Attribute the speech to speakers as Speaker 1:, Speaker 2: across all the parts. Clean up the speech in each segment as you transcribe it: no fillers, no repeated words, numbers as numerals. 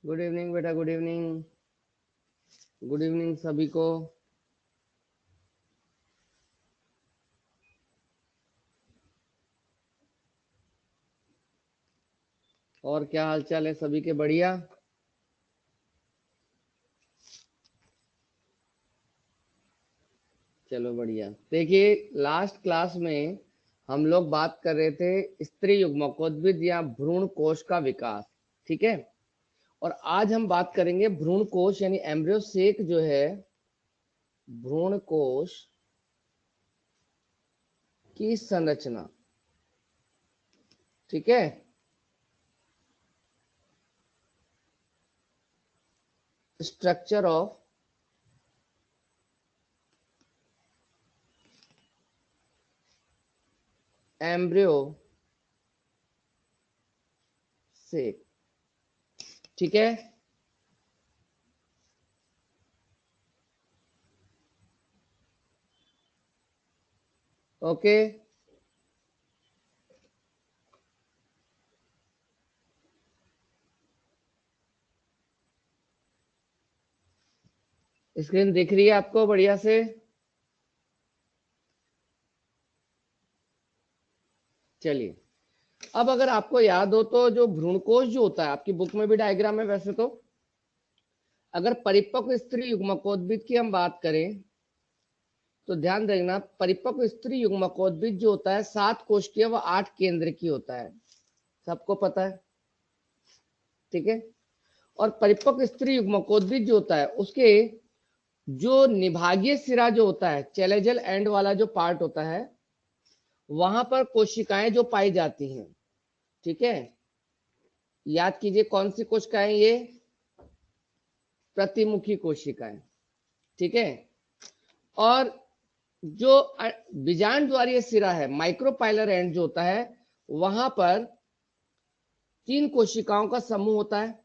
Speaker 1: Good evening बेटा, good evening. Good evening सभी को। और क्या हाल चाल है सभी के? बढ़िया। चलो बढ़िया। देखिए, लास्ट क्लास में हम लोग बात कर रहे थे स्त्री युग्मकोद्भिद या भ्रूण कोश का विकास। ठीक है। और आज हम बात करेंगे भ्रूण कोश यानी एम्ब्रियो सेक जो है, भ्रूण कोश की संरचना। ठीक है। Structure of embryo sac. ठीक है। ओके। स्क्रीन दिख रही है आपको बढ़िया से? चलिए, अब अगर आपको याद हो तो जो भ्रूणकोश जो होता है, आपकी बुक में भी डायग्राम है वैसे तो। अगर परिपक्व स्त्री युग्मकोद्भिद की हम बात करें तो ध्यान रखना, परिपक्व स्त्री युग्मकोद्भिद जो होता है 7 कोशिकीय व 8 केंद्र की होता है। सबको पता है। ठीक है। और परिपक्व स्त्री युग्मकोद्भिद जो होता है उसके जो निभागीय सिरा जो होता है, चैलेजल एंड वाला जो पार्ट होता है, वहां पर कोशिकाएं जो पाई जाती हैं। ठीक है। याद कीजिए कौन सी कोशिकाएं ये? प्रतिमुखी कोशिकाएं। ठीक है। और जो बीजांड द्वारीय सिरा है, माइक्रोपाइलर एंड जो होता है, वहां पर 3 कोशिकाओं का समूह होता है,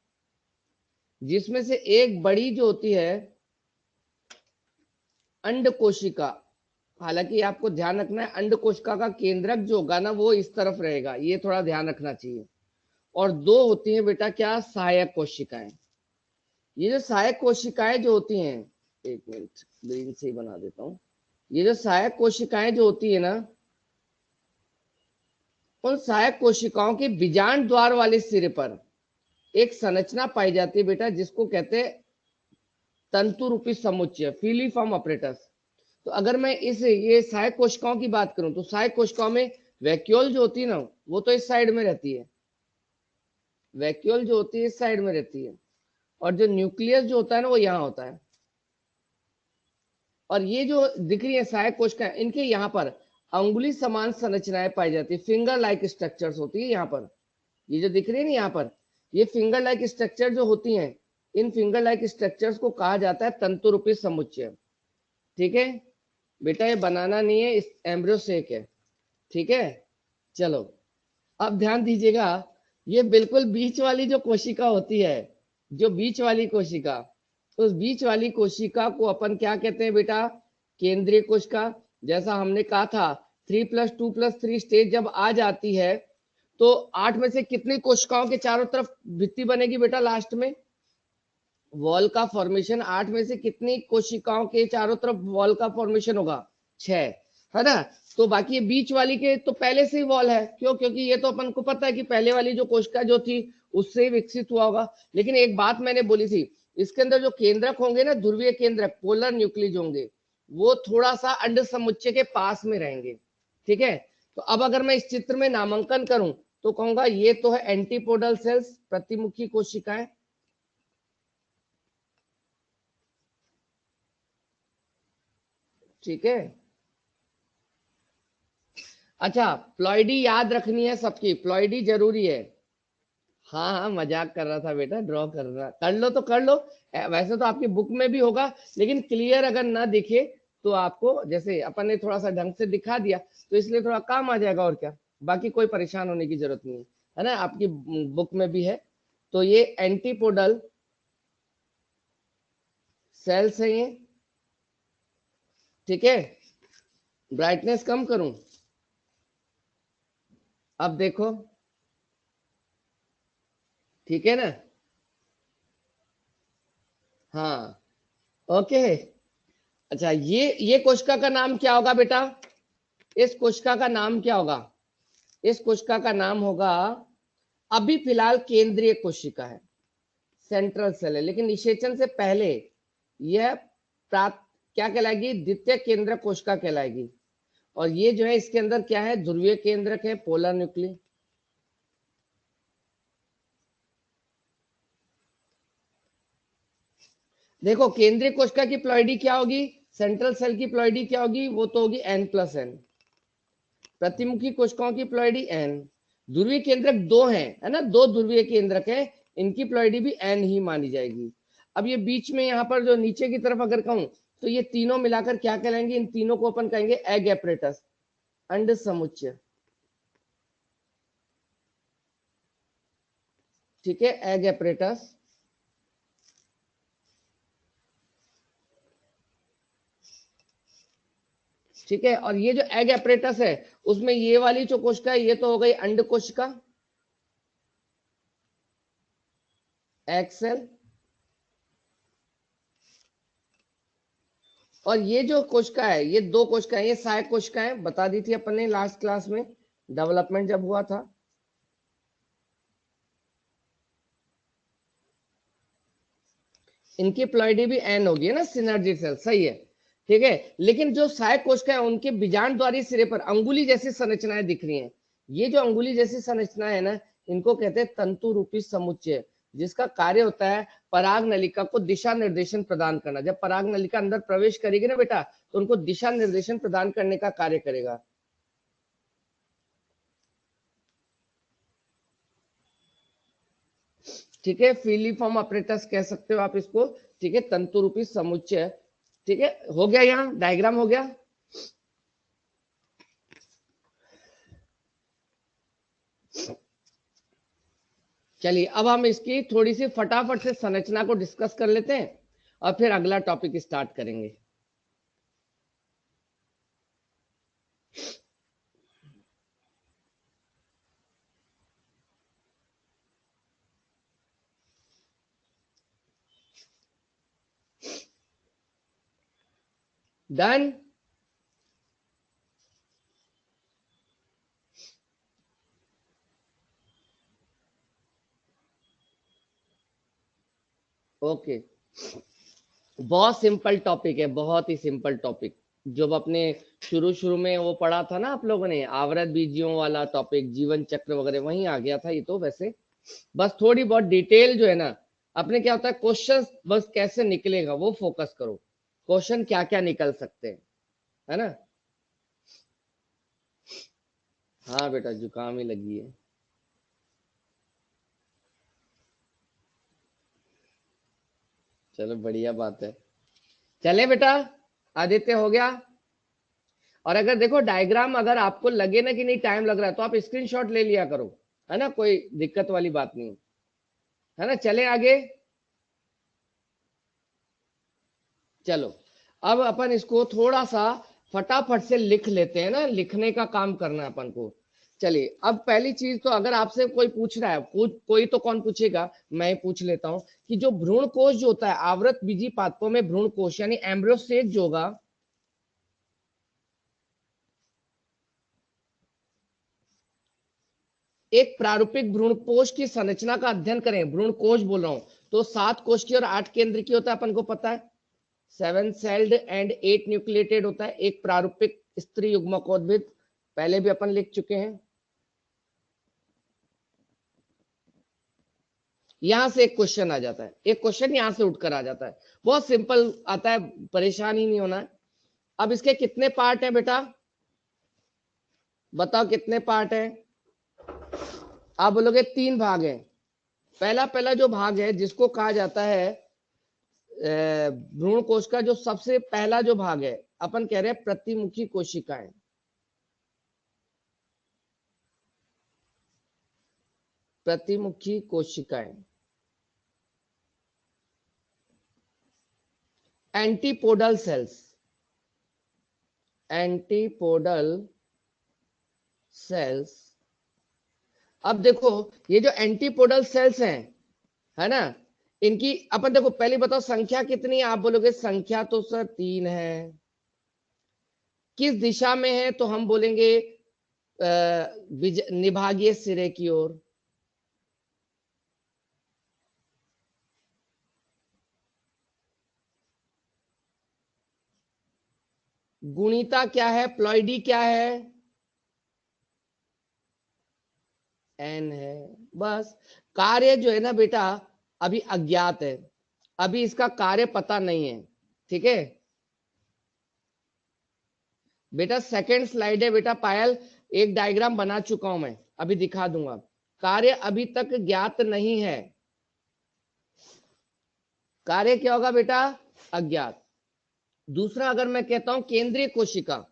Speaker 1: जिसमें से एक बड़ी जो होती है अंड कोशिका। हालांकि आपको ध्यान रखना है, अंड कोशिका का केंद्रक जो होगा ना वो इस तरफ रहेगा, ये थोड़ा ध्यान रखना चाहिए। और 2 होती हैं बेटा क्या? सहायक कोशिकाएं। ये जो सहायक कोशिकाएं जो होती हैं, एक मिनट ग्रीन से ही बना देता हूं। ये जो सहायक कोशिकाएं जो होती है ना, उन सहायक कोशिकाओं के बीजांड द्वार वाले सिरे पर एक संरचना पाई जाती है बेटा, जिसको कहते हैं तंतु रूपी समुच्चय, फीलीफॉर्म अपरेटस। तो अगर मैं इस ये सहायक कोशिकाओं की बात करूं तो सहायक कोशिकाओं में वैक्यूल जो होती है ना, वो तो इस साइड में रहती है। वैक्यूल जो होती है इस साइड में रहती है, और जो न्यूक्लियस जो होता है ना वो यहाँ होता है। और ये जो दिख रही है सहायक कोशिकाएं, इनके यहाँ पर अंगुली समान संरचनाएं पाई जाती है, फिंगर लाइक स्ट्रक्चर्स होती है यहाँ पर। ये जो दिख रही है ना यहाँ पर, ये फिंगर लाइक स्ट्रक्चर जो होती हैं, इन फिंगर लाइक स्ट्रक्चर्स को कहा जाता है तंतु रूपी समुच्चय। ठीक है बेटा, ये बनाना नहीं है, इस एम्ब्रियो सेक है। ठीक है। चलो, अब ध्यान दीजिएगा, ये बिल्कुल बीच वाली जो कोशिका होती है, जो बीच वाली कोशिका, उस बीच वाली कोशिका को अपन क्या कहते हैं बेटा? केंद्रीय कोशिका। जैसा हमने कहा था, 3+2+3 स्टेज जब आ जाती है तो 8 में से कितनी कोशिकाओं के चारों तरफ भित्ति बनेगी बेटा? लास्ट में वॉल का फॉर्मेशन 8 में से कितनी कोशिकाओं के चारों तरफ वॉल का फॉर्मेशन होगा? 6, है ना? तो बाकी ये बीच वाली के तो पहले से ही वॉल है। क्यों? क्योंकि ये तो अपन को पता है कि पहले वाली जो कोशिका जो थी उससे ही विकसित हुआ होगा। लेकिन एक बात मैंने बोली थी, इसके अंदर जो केंद्रक होंगे ना, ध्रुवीय केंद्रक, पोलर न्यूक्लियस होंगे, वो थोड़ा सा अंड समुच्चय के पास में रहेंगे। ठीक है। तो अब अगर मैं इस चित्र में नामांकन करूं तो कहूंगा ये तो है एंटीपोडल सेल्स, प्रतिमुखी कोशिकाएं। ठीक है। अच्छा, प्लॉइडी याद रखनी है सबकी, प्लॉइडी जरूरी है। हाँ हाँ, मजाक कर रहा था बेटा, ड्रॉ कर रहा, कर लो तो कर लो। वैसे तो आपकी बुक में भी होगा, लेकिन क्लियर अगर ना दिखे तो आपको, जैसे अपन ने थोड़ा सा ढंग से दिखा दिया तो इसलिए थोड़ा काम आ जाएगा, और क्या। बाकी कोई परेशान होने की जरूरत नहीं है ना, आपकी बुक में भी है। तो ये एंटीपोडल सेल्स है ये। ठीक है। ब्राइटनेस कम करूं? अब देखो, ठीक है ना? हाँ, ओके। अच्छा, ये कोशिका का नाम क्या होगा बेटा? इस कोशिका का नाम क्या होगा? इस कोशिका का नाम होगा, अभी फिलहाल केंद्रीय कोशिका है, सेंट्रल सेल है, लेकिन निषेचन से पहले यह प्राप्त क्या कहलाएगी? द्वितीय केंद्र कोशिका कहलाएगी। और ये जो है इसके अंदर क्या है? ध्रुवीय केंद्रक है, पोलर न्यूक्ली। देखो, केंद्रीय कोशिका की प्लॉइडी क्या होगी? सेंट्रल सेल की प्लॉइडी क्या होगी? वो तो होगी n+n। प्रतिमुखी कोशिकाओं की प्लॉइडी n। ध्रुवीय केंद्रक दो हैं, है ना, दो ध्रुवीय केंद्रक है, इनकी प्लॉइडी भी n ही मानी जाएगी। अब ये बीच में यहाँ पर जो नीचे की तरफ अगर कहूं तो ये तीनों मिलाकर क्या कहलाएंगे? इन तीनों को अपन कहेंगे एग एपरेटस, अंड समुच्चय। ठीक है, एग एपरेटस। ठीक है, और ये जो एग एपरेटस है उसमें ये वाली जो कोशिका है ये तो हो गई अंड कोशिका, एग सेल। और ये जो कोशिका है, ये दो कोशिका है, ये सहायक कोशिकाएं बता दी थी अपन ने लास्ट क्लास में, डेवलपमेंट जब हुआ था। इनकी प्लॉइडी भी एन होगी, है ना, सिनर्जी सेल, सही है। ठीक है, लेकिन जो सहायक कोशिका है उनके बीजांड द्वारी सिरे पर अंगुली जैसी संरचनाएं दिख रही हैं। ये जो अंगुली जैसी संरचना है ना, इनको कहते हैं तंतु रूपी समुच्चय, जिसका कार्य होता है पराग नलिका को दिशा निर्देशन प्रदान करना। जब पराग नलिका अंदर प्रवेश करेगी ना बेटा, तो उनको दिशा निर्देशन प्रदान करने का कार्य करेगा। ठीक है, फीलिफॉर्म अपरेटस कह सकते हो आप इसको। ठीक है, तंतु रूपी समुच्चय। ठीक है, हो गया, यहाँ डायग्राम हो गया। चलिए, अब हम इसकी थोड़ी सी फटाफट से संरचना को डिस्कस कर लेते हैं और फिर अगला टॉपिक स्टार्ट करेंगे। डन। ओके, बहुत सिंपल टॉपिक है, बहुत ही सिंपल टॉपिक। जो अपने शुरू शुरू में वो पढ़ा था ना आप लोगों ने, आवृत बीजियों वाला टॉपिक, जीवन चक्र वगैरह, वहीं आ गया था ये तो। वैसे बस थोड़ी बहुत डिटेल जो है ना, अपने क्या होता है क्वेश्चन बस कैसे निकलेगा वो फोकस करो, क्वेश्चन क्या क्या निकल सकते हैं, है ना। हाँ बेटा, जुकाम ही लगी है। चलो बढ़िया बात है। चले बेटा, आदित्य हो गया। और अगर देखो डायग्राम अगर आपको लगे ना कि नहीं टाइम लग रहा है, तो आप स्क्रीनशॉट ले लिया करो, है ना, कोई दिक्कत वाली बात नहीं, है ना। चले आगे। चलो, अब अपन इसको थोड़ा सा फटाफट से लिख लेते हैं ना, लिखने का काम करना है अपन को। चलिए, अब पहली चीज तो अगर आपसे कोई पूछ रहा है, कोई तो कौन पूछेगा, मैं ही पूछ लेता हूं कि जो भ्रूण कोश जो होता है आवृत बीजी पादपों में, भ्रूण कोश यानी एम्ब्रियोसेक जो होगा, एक प्रारूपिक भ्रूण कोश की संरचना का अध्ययन करें, भ्रूण कोश बोल रहा हूं, तो 7 कोश की और 8 केंद्र की होता है, अपन को पता है। 7 सेल्ड एंड 8 न्यूक्लिएटेड होता है, एक प्रारूपिक स्त्री युग्मकोद्भिद, पहले भी अपन लिख चुके हैं। यहां से एक क्वेश्चन आ जाता है, एक क्वेश्चन यहां से उठकर आ जाता है, बहुत सिंपल आता है, परेशान ही नहीं होना है। अब इसके कितने पार्ट हैं बेटा? बताओ कितने पार्ट हैं? आप बोलोगे 3 भाग हैं। पहला पहला जो भाग है जिसको कहा जाता है भ्रूण कोश का, जो सबसे पहला जो भाग है, अपन कह रहे हैं प्रतिमुखी कोशिकाएं। प्रतिमुखी कोशिकाएं, एंटीपोडल सेल्स, एंटीपोडल सेल्स। अब देखो, ये जो एंटीपोडल सेल्स हैं, है ना, इनकी अपन देखो पहले बताओ संख्या कितनी है, आप बोलोगे संख्या तो सर 3 है। किस दिशा में है, तो हम बोलेंगे निभागीय सिरे की ओर। गुणिता क्या है, प्लॉइडी क्या है, एन है। बस कार्य जो है ना बेटा अभी अज्ञात है, अभी इसका कार्य पता नहीं है। ठीक है बेटा, सेकंड स्लाइड है बेटा पायल, एक डायग्राम बना चुका हूं मैं, अभी दिखा दूंगा। कार्य अभी तक ज्ञात नहीं है, कार्य क्या होगा बेटा, अज्ञात। दूसरा अगर मैं कहता हूं केंद्रीय कोशिका,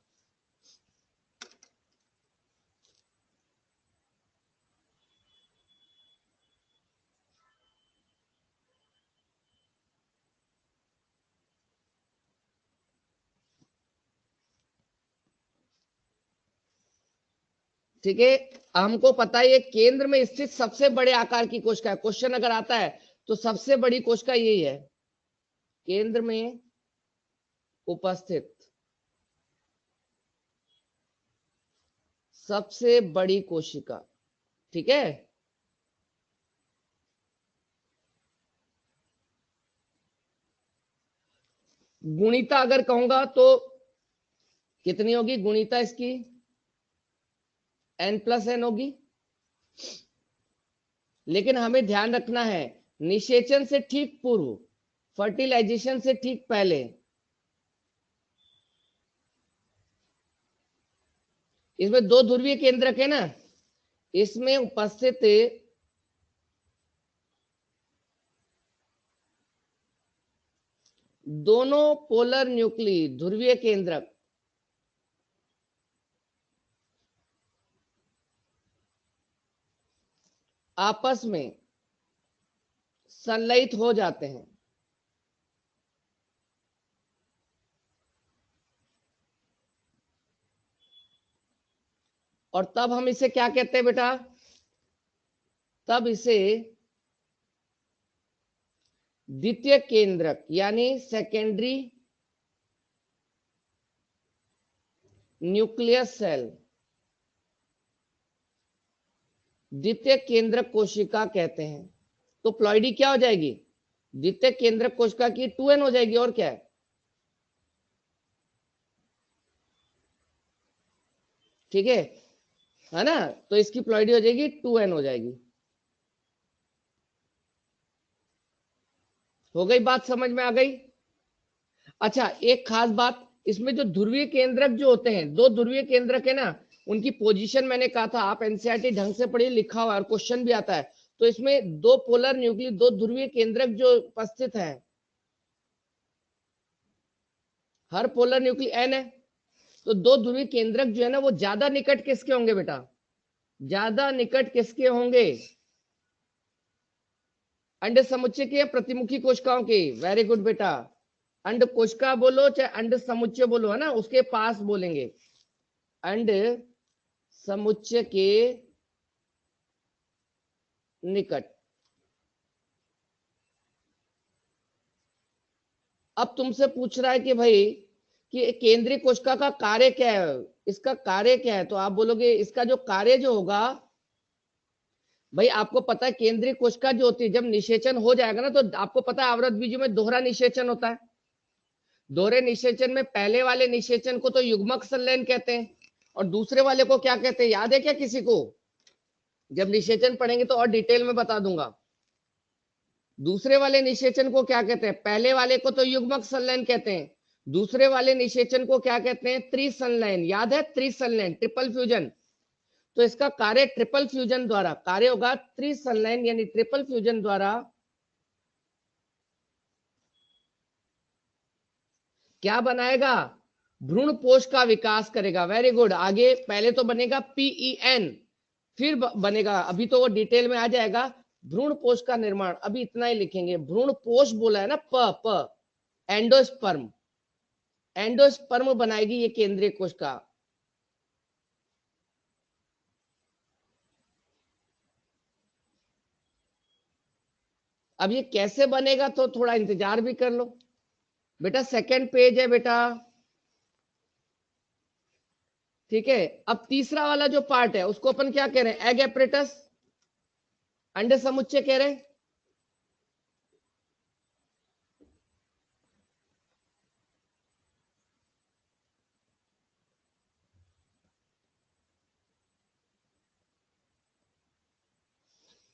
Speaker 1: ठीक है, हमको पता है ये केंद्र में स्थित सबसे बड़े आकार की कोशिका है। क्वेश्चन अगर आता है तो सबसे बड़ी कोशिका यही है, केंद्र में उपस्थित सबसे बड़ी कोशिका। ठीक है, गुणिता अगर कहूंगा तो कितनी होगी गुणिता इसकी, n+n होगी। लेकिन हमें ध्यान रखना है निषेचन से ठीक पूर्व, फर्टिलाइजेशन से ठीक पहले, इसमें दो ध्रुवीय केंद्रक है ना, इसमें उपस्थित दोनों पोलर न्यूक्ली ध्रुवीय केंद्रक आपस में संलयित हो जाते हैं। और तब हम इसे क्या कहते हैं बेटा, तब इसे द्वितीय केंद्रक यानी सेकेंडरी न्यूक्लियस सेल, द्वितीय केंद्रक कोशिका कहते हैं। तो प्लॉइडी क्या हो जाएगी, द्वितीय केंद्रक कोशिका की 2n हो जाएगी, और क्या है। ठीक है ना, तो इसकी प्लॉइडी हो जाएगी 2n हो जाएगी। हो गई बात, समझ में आ गई। अच्छा एक खास बात, इसमें जो ध्रुवीय केंद्रक जो होते हैं, दो ध्रुवीय केंद्रक है ना, उनकी पोजीशन मैंने कहा था, आप एनसीईआरटी ढंग से पढ़िए, लिखा हुआ है और क्वेश्चन भी आता है। तो इसमें दो पोलर न्यूक्लियस, दो ध्रुवीय केंद्रक जो उपस्थित है, हर पोलर न्यूक्लियस n है, तो दो ध्रुवीय केंद्रक जो है ना वो ज्यादा निकट किसके होंगे बेटा, ज्यादा निकट किसके होंगे, अंड समुच्चय के या प्रतिमुखी कोशिकाओं के। वेरी गुड बेटा, अंड कोशिका बोलो चाहे अंड समुच्चय बोलो, है ना, उसके पास बोलेंगे, अंड समुच्चय के निकट। अब तुमसे पूछ रहा है कि भाई कि केंद्रीय कोशिका का कार्य क्या है, इसका कार्य क्या है, तो आप बोलोगे इसका जो कार्य जो होगा, भाई आपको पता है केंद्रीय कोशिका जो होती है जब निषेचन हो जाएगा ना, तो आपको पता है आवृत बीजों में दोहरा निषेचन होता है। दोहरे निषेचन में पहले वाले निषेचन को तो युग्मक संलयन कहते हैं, और दूसरे वाले को क्या कहते हैं, याद है क्या किसी को, जब निषेचन पढ़ेंगे तो और डिटेल में बता दूंगा। दूसरे वाले निषेचन को क्या कहते हैं, पहले वाले को तो युग्मक संलयन कहते हैं, दूसरे वाले निषेचन को क्या कहते हैं, त्रिसंलयन। याद है त्रिसंलयन, ट्रिपल फ्यूजन। तो इसका कार्य ट्रिपल फ्यूजन द्वारा, कार्य होगा त्रिसंलयन यानी ट्रिपल फ्यूजन द्वारा क्या बनाएगा, भ्रूण पोष का विकास करेगा। वेरी गुड, आगे पहले तो बनेगा PEN, फिर बनेगा, अभी तो वो डिटेल में आ जाएगा, भ्रूण पोष का निर्माण। अभी इतना ही लिखेंगे, भ्रूण पोष बोला है ना, प एंडोस्पर्म, एंडोस्पर्म बनाएगी ये केंद्रीय कोशिका। अब ये कैसे बनेगा तो थोड़ा इंतजार भी कर लो बेटा, सेकंड पेज है बेटा, ठीक है। अब तीसरा वाला जो पार्ट है उसको अपन क्या कह रहे हैं, एग एपरेटस, अंडे समुच्चय कह रहे हैं।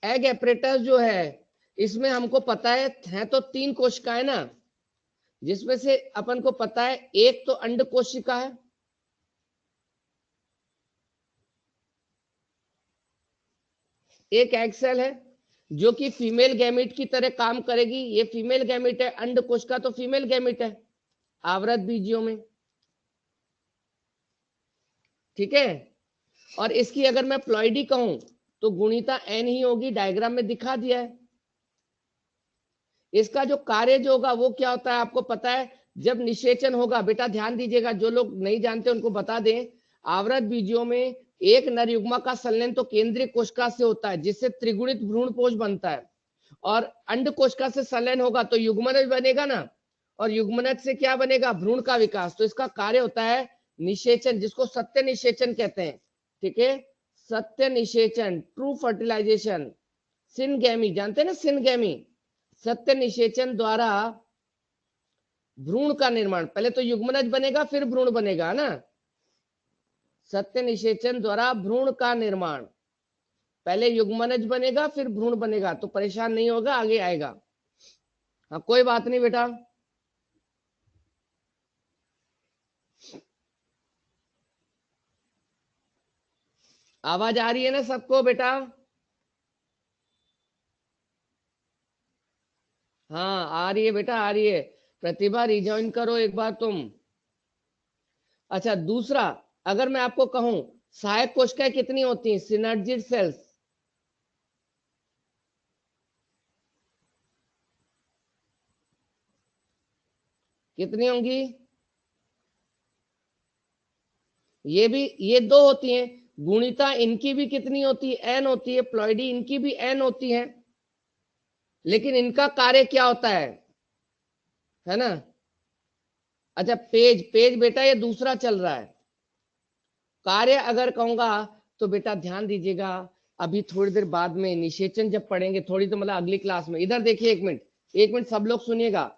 Speaker 1: एग एपरेटस जो है इसमें हमको पता है तो 3 कोशिकाएं ना, जिसमें से अपन को पता है एक तो अंड कोशिका है, एक एग सेल है जो कि फीमेल गैमिट की तरह काम करेगी। ये फीमेल गैमिट है, अंड कोशिका तो फीमेल गैमिट है आवृत बीजियों में, ठीक है। और इसकी अगर मैं प्लॉइडी कहूं तो गुणिता एन ही होगी, डायग्राम में दिखा दिया है। इसका जो कार्य जो होगा वो क्या होता है आपको पता है, जब निषेचन होगा, बेटा ध्यान दीजिएगा, जो लोग नहीं जानते उनको बता दें, आवृत बीजियों में एक नर युग्मा का संलयन तो केंद्रीय कोशिका से होता है जिससे त्रिगुणित भ्रूणपोष बनता है, और अंड कोशिका से संलयन होगा तो युग्मनज बनेगा ना, और युग्मनज से क्या बनेगा, भ्रूण का विकास। तो इसका कार्य होता है निषेचन, जिसको सत्य निषेचन कहते हैं, ठीक है। सत्य निषेचन, ट्रू फर्टिलाइजेशन, सिनगैमी, जानते हैं ना सिनगैमी, सत्य निषेचन द्वारा भ्रूण का निर्माण, पहले तो युग्मनज बनेगा फिर भ्रूण बनेगा ना, सत्य निषेचन द्वारा भ्रूण का निर्माण, पहले युग्मनज बनेगा फिर भ्रूण बनेगा, तो परेशान नहीं होगा, आगे आएगा। हाँ कोई बात नहीं बेटा, आवाज आ रही है ना सबको बेटा? हाँ आ रही है बेटा, आ रही है। प्रतिभा रिजॉइन करो एक बार तुम। अच्छा दूसरा, अगर मैं आपको कहूं सहायक कोशिकाएं कितनी होती हैं, सिनर्जिड सेल्स, कितनी होंगी? ये भी, ये 2 होती हैं, गुणिता इनकी भी कितनी होती है, एन होती है, प्लॉइडी इनकी भी एन होती है, लेकिन इनका कार्य क्या होता है ना। अच्छा पेज पेज बेटा ये दूसरा चल रहा है, कार्य अगर कहूंगा तो बेटा ध्यान दीजिएगा, अभी थोड़ी देर बाद में निषेचन जब पढ़ेंगे, थोड़ी तो मतलब अगली क्लास में, इधर देखिए एक मिनट, एक मिनट सब लोग सुनिएगा।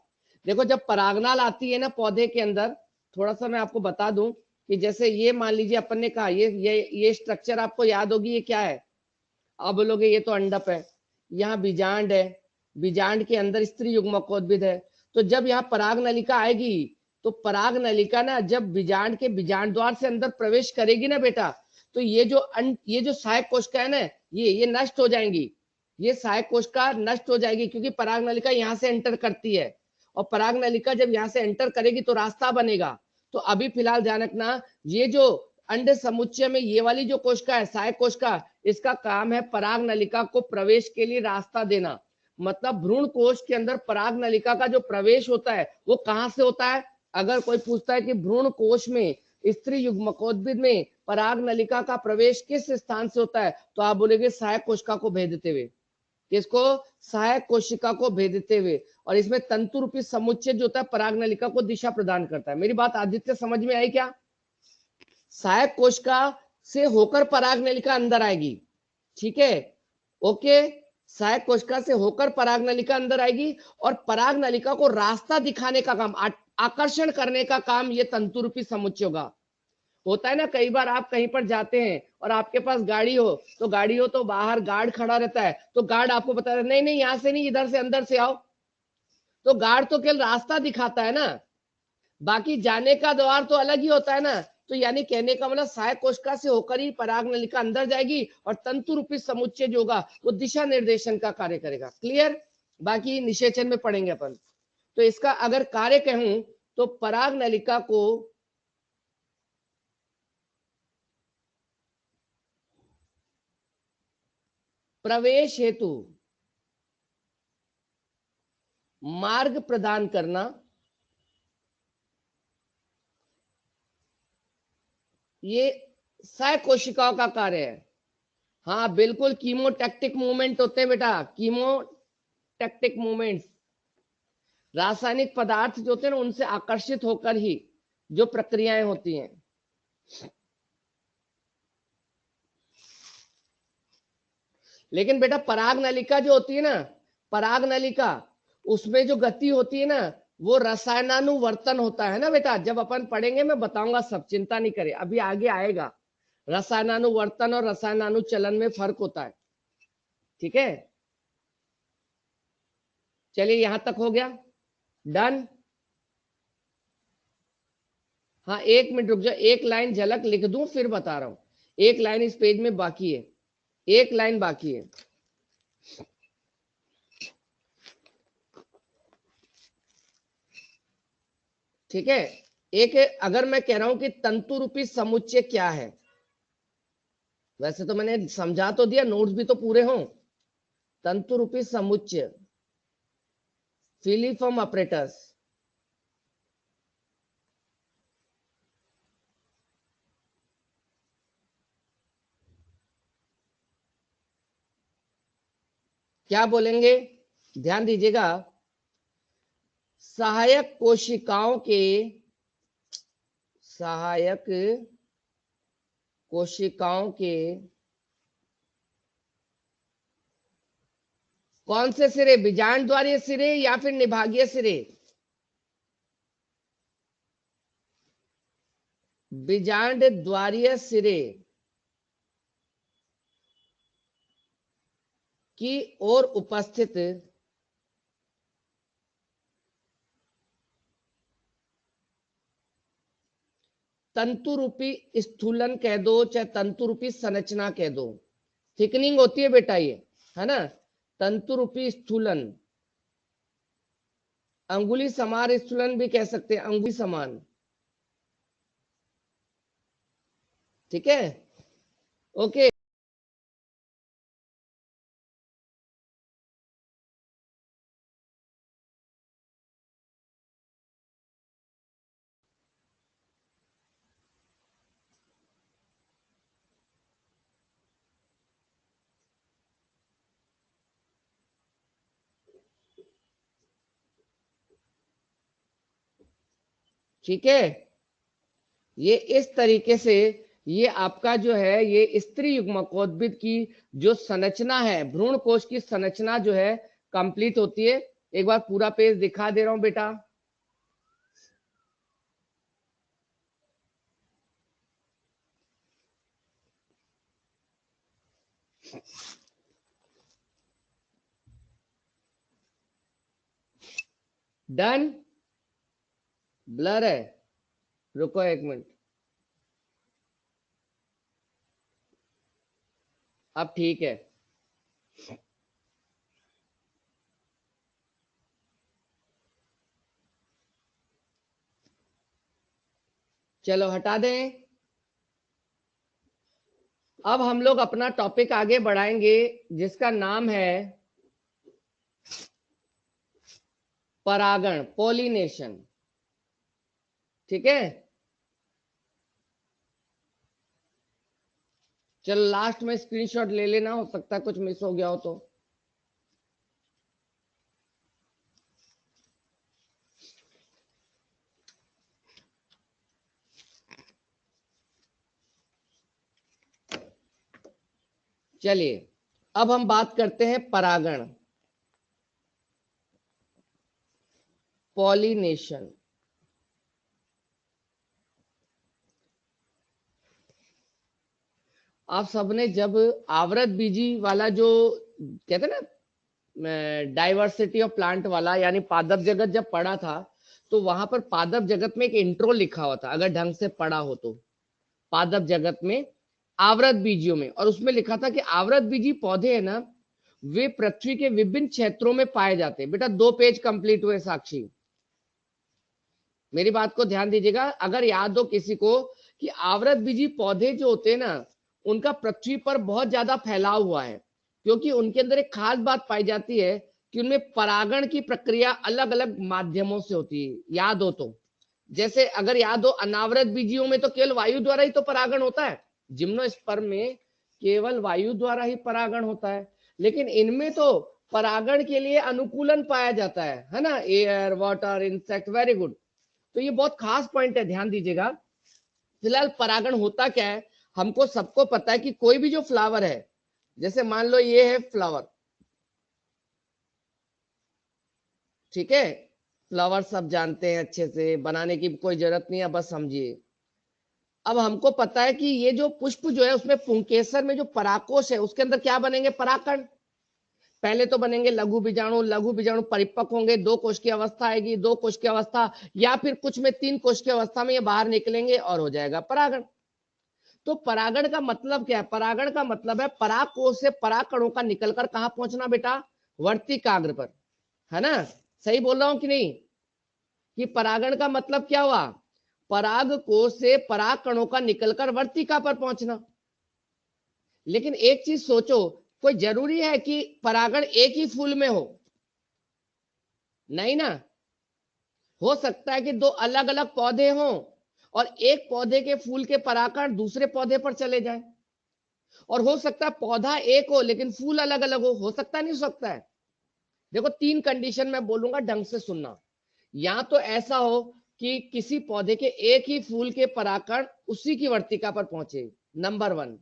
Speaker 1: देखो जब परागनाल आती है ना पौधे के अंदर, थोड़ा सा मैं आपको बता दूं कि जैसे ये मान लीजिए अपन ने कहा ये स्ट्रक्चर आपको याद होगी, ये क्या है, आप बोलोगे ये तो अंडप है, यहाँ बीजांड है, बीजांड के अंदर स्त्री युग्मकोद्भिद है। तो जब यहाँ पराग नलिका आएगी तो पराग नलिका ना जब बीजांड के बीजांड द्वार से अंदर प्रवेश करेगी ना बेटा, तो ये जो सहायक कोशिका है ना, ये नष्ट हो जाएंगी, ये सहायक कोशिका नष्ट हो जाएगी, क्योंकि पराग नलिका यहाँ से एंटर करती है, और पराग नलिका जब यहाँ से एंटर करेगी तो रास्ता बनेगा। तो अभी फिलहाल ध्यान रखना, ये जो अंड समुच्चय में ये वाली जो कोशिका है सहायक कोशिका, इसका काम है पराग नलिका को प्रवेश के लिए रास्ता देना। मतलब भ्रूण कोश के अंदर पराग नलिका का जो प्रवेश होता है वो कहां से होता है, अगर कोई पूछता है कि भ्रूण कोश में स्त्री युग्मकोद्भिद में पराग नलिका का प्रवेश किस स्थान से होता है, तो आप बोलेंगे सहायक कोशिका को भेदते हुए, किसको, सहायक कोशिका को भेदते हुए। और इसमें तंतु रूपी समुच्चय जो होता है पराग नलिका को दिशा प्रदान करता है। मेरी बात आदित्य समझ में आई क्या? सहायक कोशिका से होकर पराग नलिका अंदर आएगी, ठीक है, ओके। सहायक कोशिका से होकर पराग नलिका अंदर आएगी, और पराग नलिका को रास्ता दिखाने का काम, आकर्षण करने का काम ये तंतु रूपी समुच्चय होगा। होता है ना कई बार आप कहीं पर जाते हैं और आपके पास गाड़ी हो तो बाहर गार्ड खड़ा रहता है, तो गार्ड आपको बताता है नहीं नहीं यहाँ से नहीं, इधर से अंदर से आओ, तो गार्ड तो केवल रास्ता दिखाता है ना, बाकी जाने का द्वार तो अलग ही होता है ना। तो यानी कहने का मतलब सहायक कोशिका से होकर ही पराग नलिका अंदर जाएगी, और तंतु रूपी समुच्चय जो होगा वो दिशा निर्देशन का कार्य करेगा। क्लियर? बाकी निषेचन में पढ़ेंगे अपन। तो इसका अगर कार्य कहूं तो पराग नलिका को प्रवेश हेतु मार्ग प्रदान करना, ये सहायक कोशिकाओं का कार्य है। हाँ बिल्कुल, कीमोटैक्टिक मूवमेंट होते हैं बेटा, कीमोटैक्टिक इलेक्ट्रोस्टैटिक मूवमेंट्स, रासायनिक पदार्थ जो होते हैं ना उनसे आकर्षित होकर ही जो प्रक्रियाएं होती हैं। लेकिन बेटा पराग नलिका जो होती है ना, पराग नलिका, उसमें जो गति होती है ना वो रसायनानुवर्तन होता है ना बेटा। जब अपन पढ़ेंगे मैं बताऊंगा सब, चिंता नहीं करें, अभी आगे आएगा। रसायनानुवर्तन और रसायनानुचलन में फर्क होता है, ठीक है। चलिए यहां तक हो गया, डन। हाँ 1 मिनट रुक जाओ, एक लाइन झलक लिख दूं फिर बता रहा हूं। एक लाइन इस पेज में बाकी है, एक लाइन बाकी है। ठीक है, एक अगर मैं कह रहा हूं कि तंतु रूपी समुच्चय क्या है, वैसे तो मैंने समझा तो दिया, नोट्स भी तो पूरे हों। तंतु रूपी समुच्चय, फिलीफॉर्म ऑपरेटर्स, क्या बोलेंगे, ध्यान दीजिएगा। सहायक कोशिकाओं के, सहायक कोशिकाओं के कौन से सिरे, बीजांड द्वारीय सिरे या फिर निभागीय सिरे? बीजांड द्वारीय सिरे की ओर उपस्थित तंतु रूपी स्थूलन कह दो चाहे तंतु रूपी संरचना कह दो, थिकनिंग होती है बेटा ये, है ना। तंतु रूपी स्थूलन, अंगुली समान स्थूलन भी कह सकते हैं, अंगुली समान, ठीक है, ओके। ठीक है, ये इस तरीके से ये आपका जो है ये स्त्री युग्मकोद्भिद की जो संरचना है, भ्रूण कोश की संरचना जो है कंप्लीट होती है। एक बार पूरा पेज दिखा दे रहा हूं बेटा। डन, ब्लर है, रुको 1 मिनट, अब ठीक है। चलो हटा दें। अब हम लोग अपना टॉपिक आगे बढ़ाएंगे जिसका नाम है परागण, पोलिनेशन, ठीक है। चलो लास्ट में स्क्रीनशॉट ले लेना, हो सकता है कुछ मिस हो गया हो तो। चलिए अब हम बात करते हैं परागण, पॉलिनेशन। आप सबने जब आवृत बीजी वाला जो कहते ना डाइवर्सिटी ऑफ प्लांट वाला यानी पादप जगत जब पढ़ा था, तो वहां पर पादप जगत में एक इंट्रो लिखा हुआ था, अगर ढंग से पढ़ा हो तो, पादप जगत में आवृत बीजियों में, और उसमें लिखा था कि आवृत बीजी पौधे है ना, वे पृथ्वी के विभिन्न क्षेत्रों में पाए जाते हैं। बेटा 2 पेज कंप्लीट हुए साक्षी, मेरी बात को ध्यान दीजिएगा। अगर याद हो किसी को कि आवृत बीजी पौधे जो होते हैं ना, उनका पृथ्वी पर बहुत ज्यादा फैलाव हुआ है, क्योंकि उनके अंदर एक खास बात पाई जाती है कि उनमें परागण की प्रक्रिया अलग अलग माध्यमों से होती है, याद हो तो। जैसे अगर याद हो अनावृत बीजियों में तो केवल वायु द्वारा ही तो परागण होता है, जिम्नोस्पर्म में केवल वायु द्वारा ही परागण होता है, लेकिन इनमें तो परागण के लिए अनुकूलन पाया जाता है ना, air, water, insect, very good. तो ये बहुत खास पॉइंट है, ध्यान दीजिएगा। फिलहाल परागण होता क्या है, हमको सबको पता है कि कोई भी जो फ्लावर है, जैसे मान लो ये है फ्लावर, ठीक है, फ्लावर सब जानते हैं अच्छे से, बनाने की कोई जरूरत नहीं है, बस समझिए। अब हमको पता है कि ये जो पुष्प जो है उसमें पुंकेसर में जो परागकोश है उसके अंदर क्या बनेंगे, परागकण। पहले तो बनेंगे लघु बीजाणु, लघु बीजाणु परिपक्व होंगे, 2 कोश की अवस्था आएगी, 2 कोश की अवस्था, या फिर कुछ में 3 कोश की अवस्था में ये बाहर निकलेंगे और हो जाएगा परागण। तो परागण का मतलब क्या है, परागण का मतलब है पराग कोश से पराग कणों का निकलकर कहां पहुंचना बेटा, वर्तिकाग्र पर, है ना। सही बोल रहा हूं कि नहीं, कि परागण का मतलब क्या हुआ, पराग कोश से पराग कणों का निकलकर वर्तिका पर पहुंचना। लेकिन एक चीज सोचो, कोई जरूरी है कि परागण एक ही फूल में हो, नहीं ना। हो सकता है कि 2 अलग अलग पौधे हों और एक पौधे के फूल के परागकण दूसरे पौधे पर चले जाएं, और हो सकता है पौधा एक हो लेकिन फूल अलग अलग हो सकता है, नहीं हो सकता है। देखो 3 कंडीशन मैं बोलूंगा, ढंग से सुनना। या तो ऐसा हो कि किसी पौधे के एक ही फूल के परागकण उसी की वर्तिका पर पहुंचे, नंबर 1।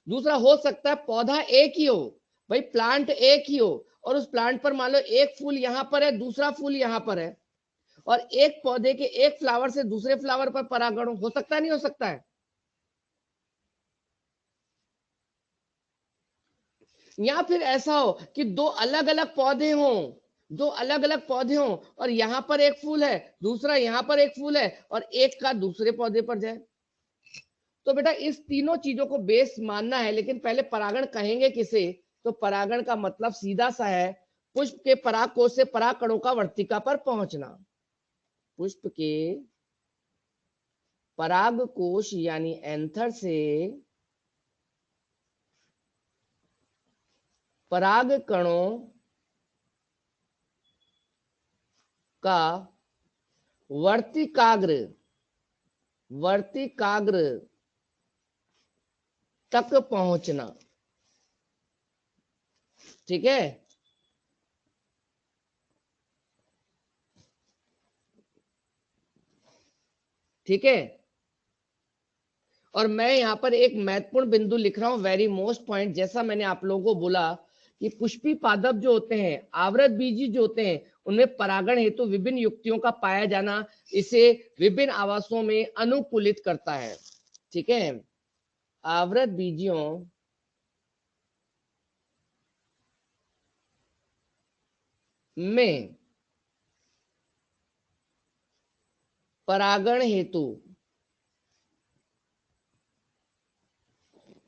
Speaker 1: दूसरा हो सकता है पौधा एक ही हो, भाई प्लांट एक ही हो, और उस प्लांट पर मान लो एक फूल यहां पर है, दूसरा फूल यहां पर है, और एक पौधे के एक फ्लावर से दूसरे फ्लावर पर परागण हो सकता है, नहीं हो सकता है। या फिर ऐसा हो कि 2 अलग अलग पौधे हों, 2 अलग अलग पौधे हों, और यहां पर एक फूल है, दूसरा यहां पर एक फूल है, और एक का दूसरे पौधे पर जाए। तो बेटा इस तीनों चीजों को बेस मानना है, लेकिन पहले परागण कहेंगे किसे, तो परागण का मतलब सीधा सा है, पुष्प के परागकोश से पराग कणों का वर्तिका पर पहुंचना। पुष्प के परागकोश यानी एंथर से पराग कणों का वर्तिकाग्र वर्तिकाग्र तक पहुंचना, ठीक है। ठीक है, और मैं यहाँ पर एक महत्वपूर्ण बिंदु लिख रहा हूं, वेरी मोस्ट पॉइंट। जैसा मैंने आप लोगों को बोला कि पुष्पी पादप जो होते हैं, आवृत बीजी जो होते हैं, उनमें परागण हेतु विभिन्न युक्तियों का पाया जाना इसे विभिन्न आवासों में अनुकूलित करता है, ठीक है। आवृत बीजियों में परागण हेतु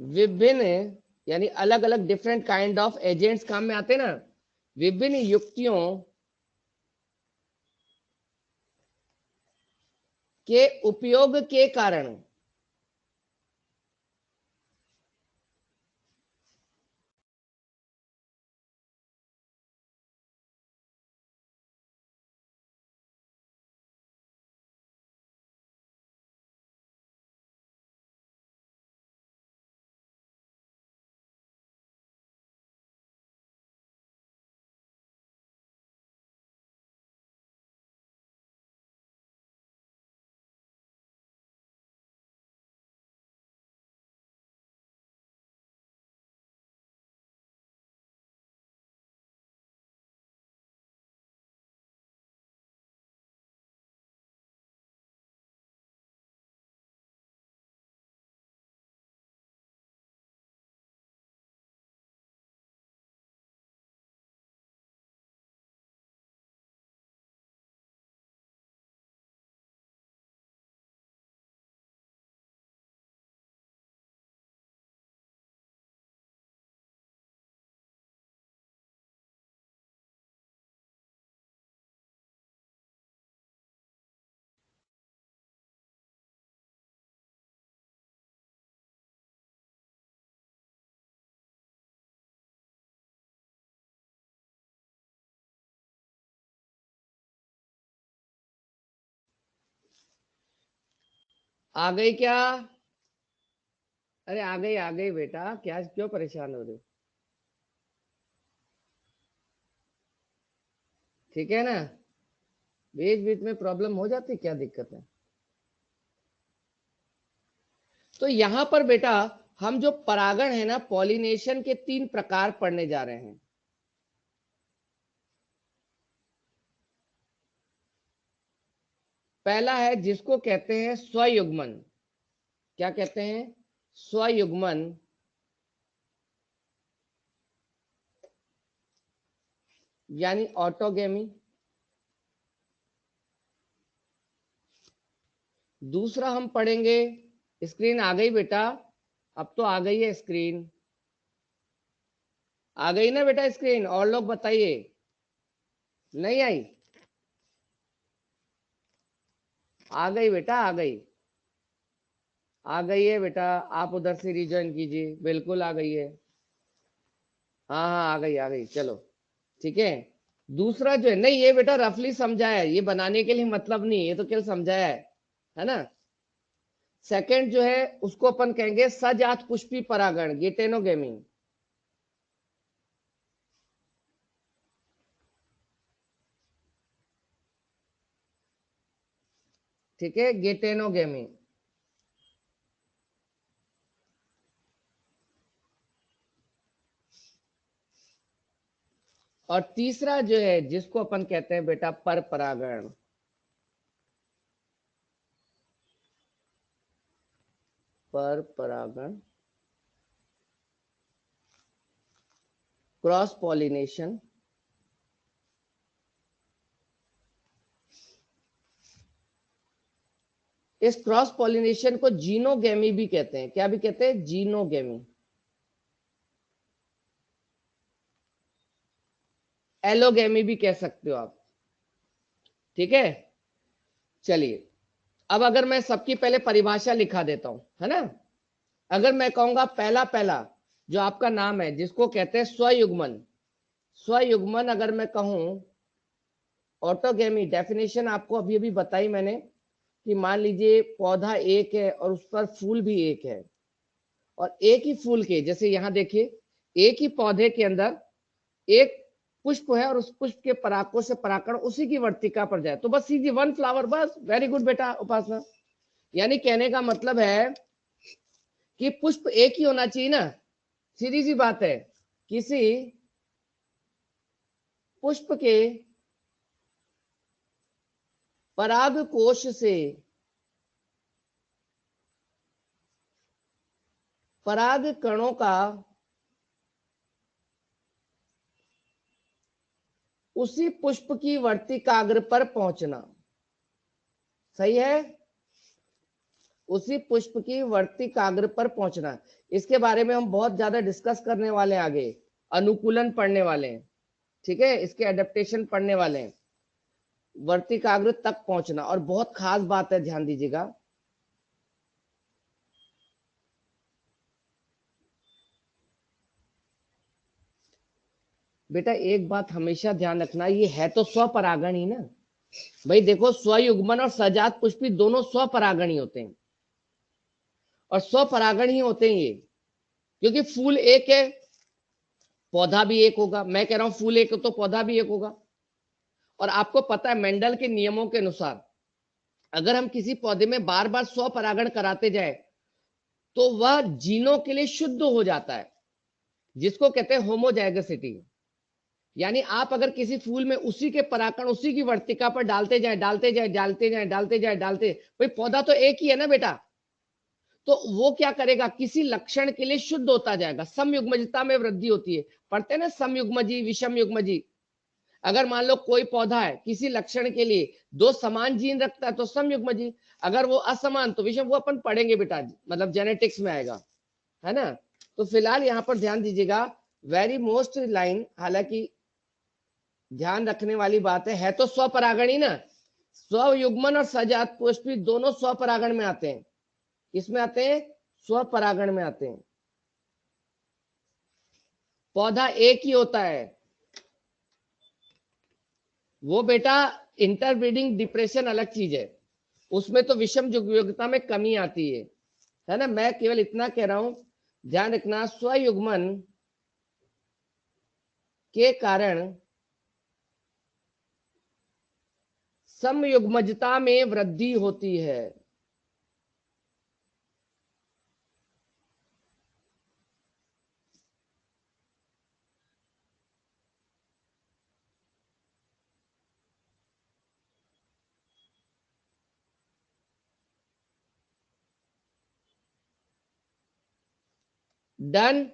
Speaker 1: विभिन्न, यानी अलग अलग डिफरेंट काइंड ऑफ एजेंट्स काम में आते हैं ना, विभिन्न युक्तियों के उपयोग के कारण आ गई क्या, अरे आ गई बेटा, क्या क्यों परेशान हो रहे हो। ठीक है ना, बीच बीच में प्रॉब्लम हो जाती, क्या दिक्कत है। तो यहां पर बेटा हम जो परागण है ना, पॉलिनेशन के 3 प्रकार पढ़ने जा रहे हैं। पहला है जिसको कहते हैं स्वयुग्मन। क्या कहते हैं? स्वयुग्मन। यानी ऑटोगेमी। दूसरा हम पढ़ेंगे, स्क्रीन आ गई बेटा? अब तो आ गई है स्क्रीन, आ गई ना बेटा स्क्रीन? और लोग बताइए, नहीं आई? आ गई बेटा, आ गई, आ गई है बेटा। आप उधर से रिज्वाइन कीजिए, बिल्कुल आ गई है। हाँ हाँ, आ गई आ गई, चलो ठीक है। दूसरा जो है, नहीं ये बेटा रफली समझाया है, ये बनाने के लिए मतलब नहीं, ये तो केवल समझाया है ना। सेकंड जो है उसको अपन कहेंगे सजात पुष्पी परागण, गेटेनोगेमी। ठीक है, गेटेनोगेमी। और तीसरा जो है जिसको अपन कहते हैं बेटा पर परागण। पर परागण, क्रॉस पॉलिनेशन। इस क्रॉस पॉलिनेशन को जीनोगेमी भी कहते हैं। क्या भी कहते हैं? जीनोगेमी। एलोगेमी भी कह सकते हो आप। ठीक है, चलिए अब अगर मैं सबकी पहले परिभाषा लिखा देता हूं, है ना। अगर मैं कहूंगा पहला पहला जो आपका नाम है जिसको कहते हैं स्वयुग्मन, स्वयुग्मन अगर मैं कहूं, ऑटोगेमी डेफिनेशन आपको अभी अभी बताई मैंने कि मान लीजिए पौधा एक है और उस पर फूल भी एक है, और एक ही फूल के, जैसे यहां देखिए, एक ही पौधे के अंदर एक पुष्प है और उस पुष्प के परागकों से परागकण उसी की वर्तिका पर जाए, तो बस सीधी वन फ्लावर, बस। वेरी गुड बेटा उपासना। यानी कहने का मतलब है कि पुष्प एक ही होना चाहिए ना, सीधी सी बात है। किसी पुष्प के पराग कोश से पराग कणों का उसी पुष्प की वर्तिकाग्र पर पहुंचना, सही है? उसी पुष्प की वर्तिकाग्र पर पहुंचना। इसके बारे में हम बहुत ज्यादा डिस्कस करने वाले हैं आगे, अनुकूलन पढ़ने वाले हैं, ठीक है, इसके एडेप्टेशन पढ़ने वाले हैं। वर्तिकाग्र तक पहुंचना, और बहुत खास बात है, ध्यान दीजिएगा। बेटा एक बात हमेशा ध्यान रखना, ये है तो स्वपरागण ही ना भाई। देखो स्वयुग्मन और सजात पुष्पी दोनों स्वपरागण ही होते हैं, और स्वपरागण ही होते हैं ये, क्योंकि फूल एक है, पौधा भी एक होगा। मैं कह रहा हूं फूल एक तो पौधा भी एक होगा। और आपको पता है मेंडल के नियमों के अनुसार अगर हम किसी पौधे में बार बार स्वपरागण कराते जाए तो वह जीनों के लिए शुद्ध हो जाता है, जिसको कहते हैं होमोजाइगसिटी। यानी आप अगर किसी फूल में उसी के परागकण उसी की वर्तिका पर डालते जाए डालते जाए डालते जाए डालते जाए डालते, भाई पौधा तो एक ही है ना बेटा, तो वो क्या करेगा, किसी लक्षण के लिए शुद्ध होता जाएगा, समयुग्मजता में वृद्धि होती है। पढ़ते हैं ना समयुग्मजी विषम युग्मजी। अगर मान लो कोई पौधा है किसी लक्षण के लिए दो समान जीन रखता है तो समयुग्मजी, अगर वो असमान तो विषम। वो अपन पढ़ेंगे बेटा, मतलब जेनेटिक्स में आएगा, है ना। तो फिलहाल यहाँ पर ध्यान दीजिएगा, वेरी मोस्ट लाइन, हालांकि ध्यान रखने वाली बात है तो स्वपरागण ही ना। स्वयुग्मन और सजात पुष्पी दोनों स्वपरागण में आते हैं। किसमें आते हैं? स्वपरागण में आते हैं। पौधा एक ही होता है वो बेटा, इंटरब्रीडिंग डिप्रेशन अलग चीज है, उसमें तो विषम युग्मता में कमी आती है ना। मैं केवल इतना कह रहा हूं, ध्यान रखना, स्वयुग्मन के कारण समयुग्मजता में वृद्धि होती है। डन।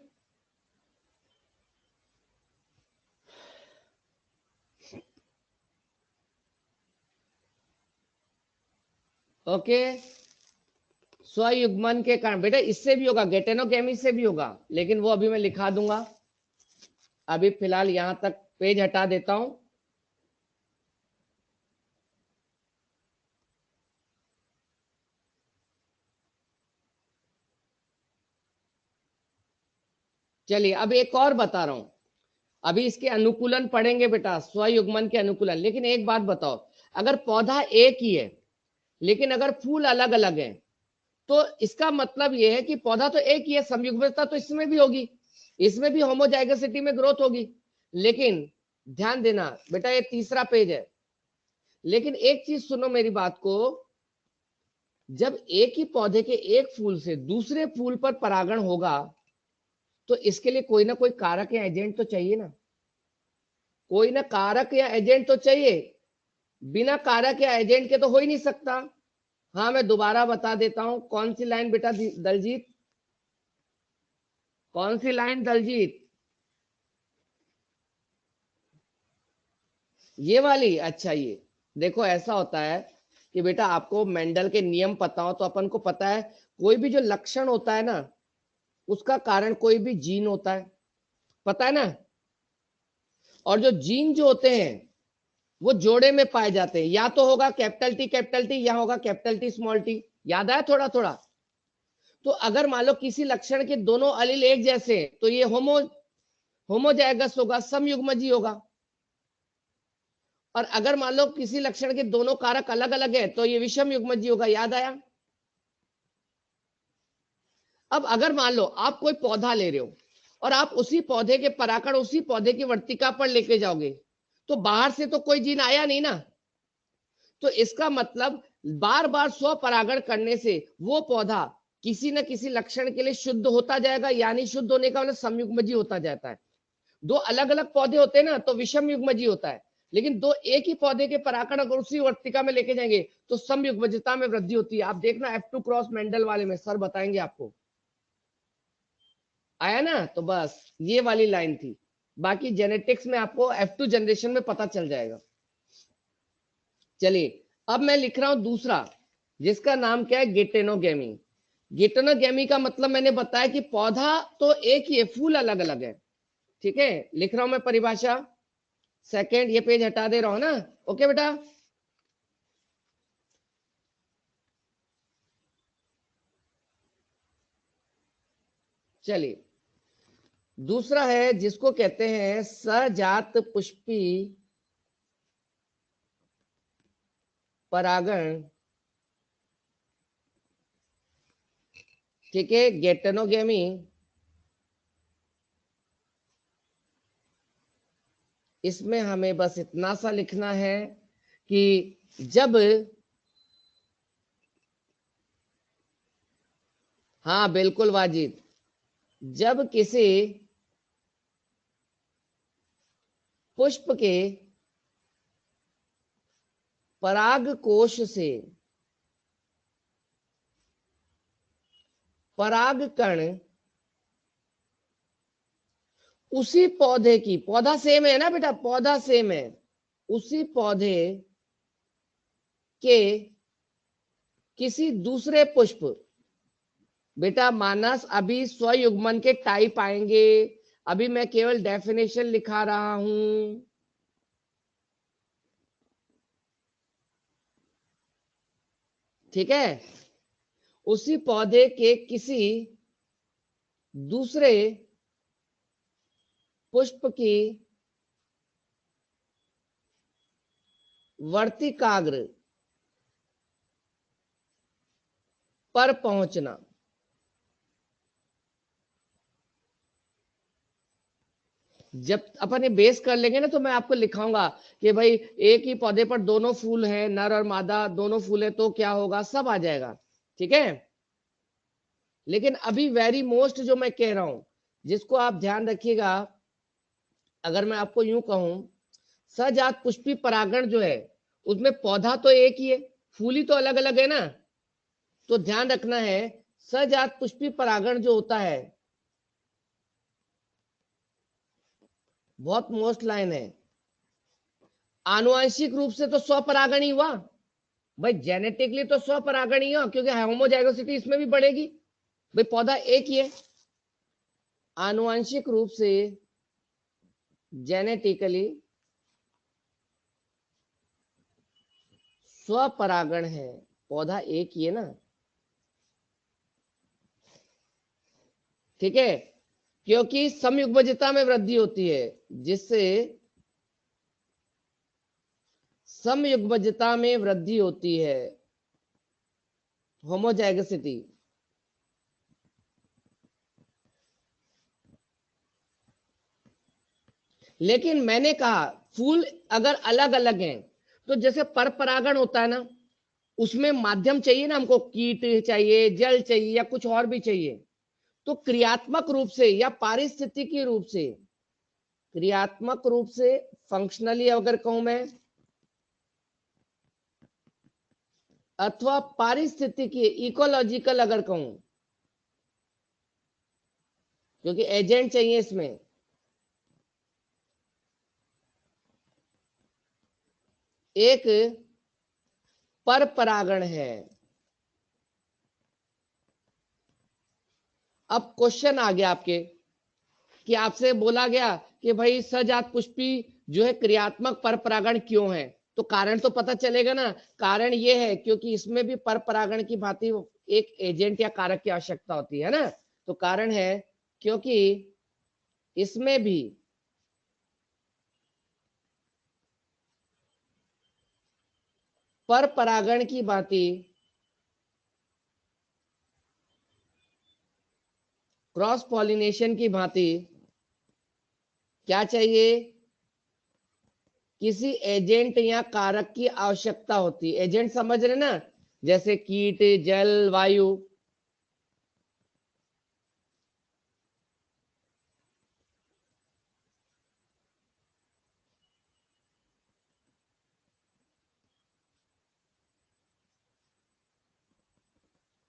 Speaker 1: ओके, स्वयुग्मन के कारण बेटा इससे भी होगा, गेटेनोगेमी से भी होगा, लेकिन वो अभी मैं लिखा दूंगा। अभी फिलहाल यहां तक पेज हटा देता हूं। चलिए अब एक और बता रहा हूं, अभी इसके अनुकूलन पढ़ेंगे बेटा, स्वयुग्मन के अनुकूलन। लेकिन एक बात बताओ, अगर पौधा एक ही है लेकिन अगर फूल अलग अलग है, तो इसका मतलब यह है कि पौधा तो एक ही है, समयुग्मता तो इसमें भी होगी, इसमें भी होमोजाइगोसिटी में ग्रोथ होगी। लेकिन ध्यान देना बेटा, ये तीसरा पेज है। लेकिन एक चीज सुनो मेरी बात को, जब एक ही पौधे के एक फूल से दूसरे फूल पर परागण होगा, तो इसके लिए कोई ना कोई कारक या एजेंट तो चाहिए ना, कोई ना कारक या एजेंट तो चाहिए। बिना कारक या एजेंट के तो हो ही नहीं सकता। हाँ, मैं दोबारा बता देता हूं, कौन सी लाइन बेटा दलजीत, कौन सी लाइन दलजीत? ये वाली। अच्छा, ये देखो ऐसा होता है कि बेटा आपको मेंडल के नियम पता हो तो अपन को पता है, कोई भी जो लक्षण होता है ना, उसका कारण कोई भी जीन होता है, पता है ना। और जो जीन जो होते हैं वो जोड़े में पाए जाते हैं, या तो होगा कैपिटल टी या होगा कैपिटल टी स्मॉल टी। याद आया थोड़ा थोड़ा? तो अगर मान लो किसी लक्षण के दोनों अलील एक जैसे हैं, तो ये होमोजाइगस होगा, समयुग्मजी होगा। और अगर मान लो किसी लक्षण के दोनों कारक अलग अलग है, तो ये विषम युग्मजी होगा। याद आया? अब अगर मान लो आप कोई पौधा ले रहे हो और आप उसी पौधे के परागण उसी पौधे की वर्तिका पर लेके जाओगे, तो बाहर से तो कोई जीन आया नहीं ना। तो इसका मतलब बार बार स्व परागण करने से वो पौधा किसी न किसी लक्षण के लिए शुद्ध होता जाएगा, यानी शुद्ध होने का मतलब समयुग्मजी होता जाता है। दो अलग अलग पौधे होते हैं ना, तो विषम युग्मजी होता है। लेकिन दो एक ही पौधे के परागण अगर उसी वर्तिका में लेके जाएंगे, तो समयुग्मजता में वृद्धि होती है। आप देखना F2 क्रॉस मेंडल वाले में सर बताएंगे आपको। आया ना? तो बस ये वाली लाइन थी, बाकी जेनेटिक्स में आपको F2 जनरेशन में पता चल जाएगा। चलिए अब मैं लिख रहा हूं दूसरा, जिसका नाम क्या है? गेटेनोगेमी। गेटेनोगेमी का मतलब मैंने बताया कि पौधा तो एक ही है, फूल अलग अलग है। ठीक है, लिख रहा हूं मैं परिभाषा। सेकेंड, ये पेज हटा दे रहा हूं ना। ओके बेटा, चलिए दूसरा है जिसको कहते हैं सजात पुष्पी परागण। ठीक है, गेटेनोगेमी। इसमें हमें बस इतना सा लिखना है कि जब, हाँ बिल्कुल वाजिद, जब किसी पुष्प के पराग कोश से पराग कण उसी पौधे की, पौधा सेम है ना बेटा, पौधा सेम है, उसी पौधे के किसी दूसरे पुष्प, बेटा मानस अभी स्वयुग्मन के टाइप आएंगे, अभी मैं केवल डेफिनेशन लिखा रहा हूं। ठीक है, उसी पौधे के किसी दूसरे पुष्प की वर्तिकाग्र पर पहुंचना। जब अपन ये बेस कर लेंगे ना तो मैं आपको लिखाऊंगा कि भाई एक ही पौधे पर दोनों फूल हैं, नर और मादा दोनों फूल है, तो क्या होगा, सब आ जाएगा। ठीक है, लेकिन अभी वेरी मोस्ट जो मैं कह रहा हूं, जिसको आप ध्यान रखिएगा, अगर मैं आपको यूं कहूं, सजात पुष्पी परागण जो है उसमें पौधा तो एक ही है, फूल ही तो अलग अलग है ना। तो ध्यान रखना है, सजात पुष्पी परागण जो होता है, बहुत मोस्ट लाइन है, आनुवंशिक रूप से तो स्वपरागण ही हुआ भाई, जेनेटिकली तो स्वपरागण ही हुआ, क्योंकि होमोजाइगोसिटी इसमें भी बढ़ेगी भाई, पौधा एक ही है। आनुवंशिक रूप से, जेनेटिकली स्वपरागण है, पौधा एक ही है ना। ठीक है, क्योंकि समयुग्मजता में वृद्धि होती है, जिससे समयुग्मजता में वृद्धि होती है, होमोजाइगोसिटी। लेकिन मैंने कहा फूल अगर अलग अलग हैं, तो जैसे पर परागण होता है ना, उसमें माध्यम चाहिए ना हमको, कीट चाहिए, जल चाहिए, या कुछ और भी चाहिए। तो क्रियात्मक रूप से या पारिस्थितिकी रूप से, क्रियात्मक रूप से, फंक्शनली अगर कहूं मैं, अथवा पारिस्थितिकी इकोलॉजिकल अगर कहूं, क्योंकि एजेंट चाहिए इसमें, एक पर परागण है। अब क्वेश्चन आ गया आपके, कि आपसे बोला गया कि भाई सजात पुष्पी जो है क्रियात्मक पर परागण क्यों है, तो कारण तो पता चलेगा ना। कारण ये है क्योंकि इसमें भी पर परागण की भांति एक एजेंट या कारक की आवश्यकता होती है ना। तो कारण है क्योंकि इसमें भी पर परागण की भांति क्रॉस पॉलिनेशन की भांति क्या चाहिए, किसी एजेंट या कारक की आवश्यकता होती है। एजेंट समझ रहे ना, जैसे कीट, जल, वायु।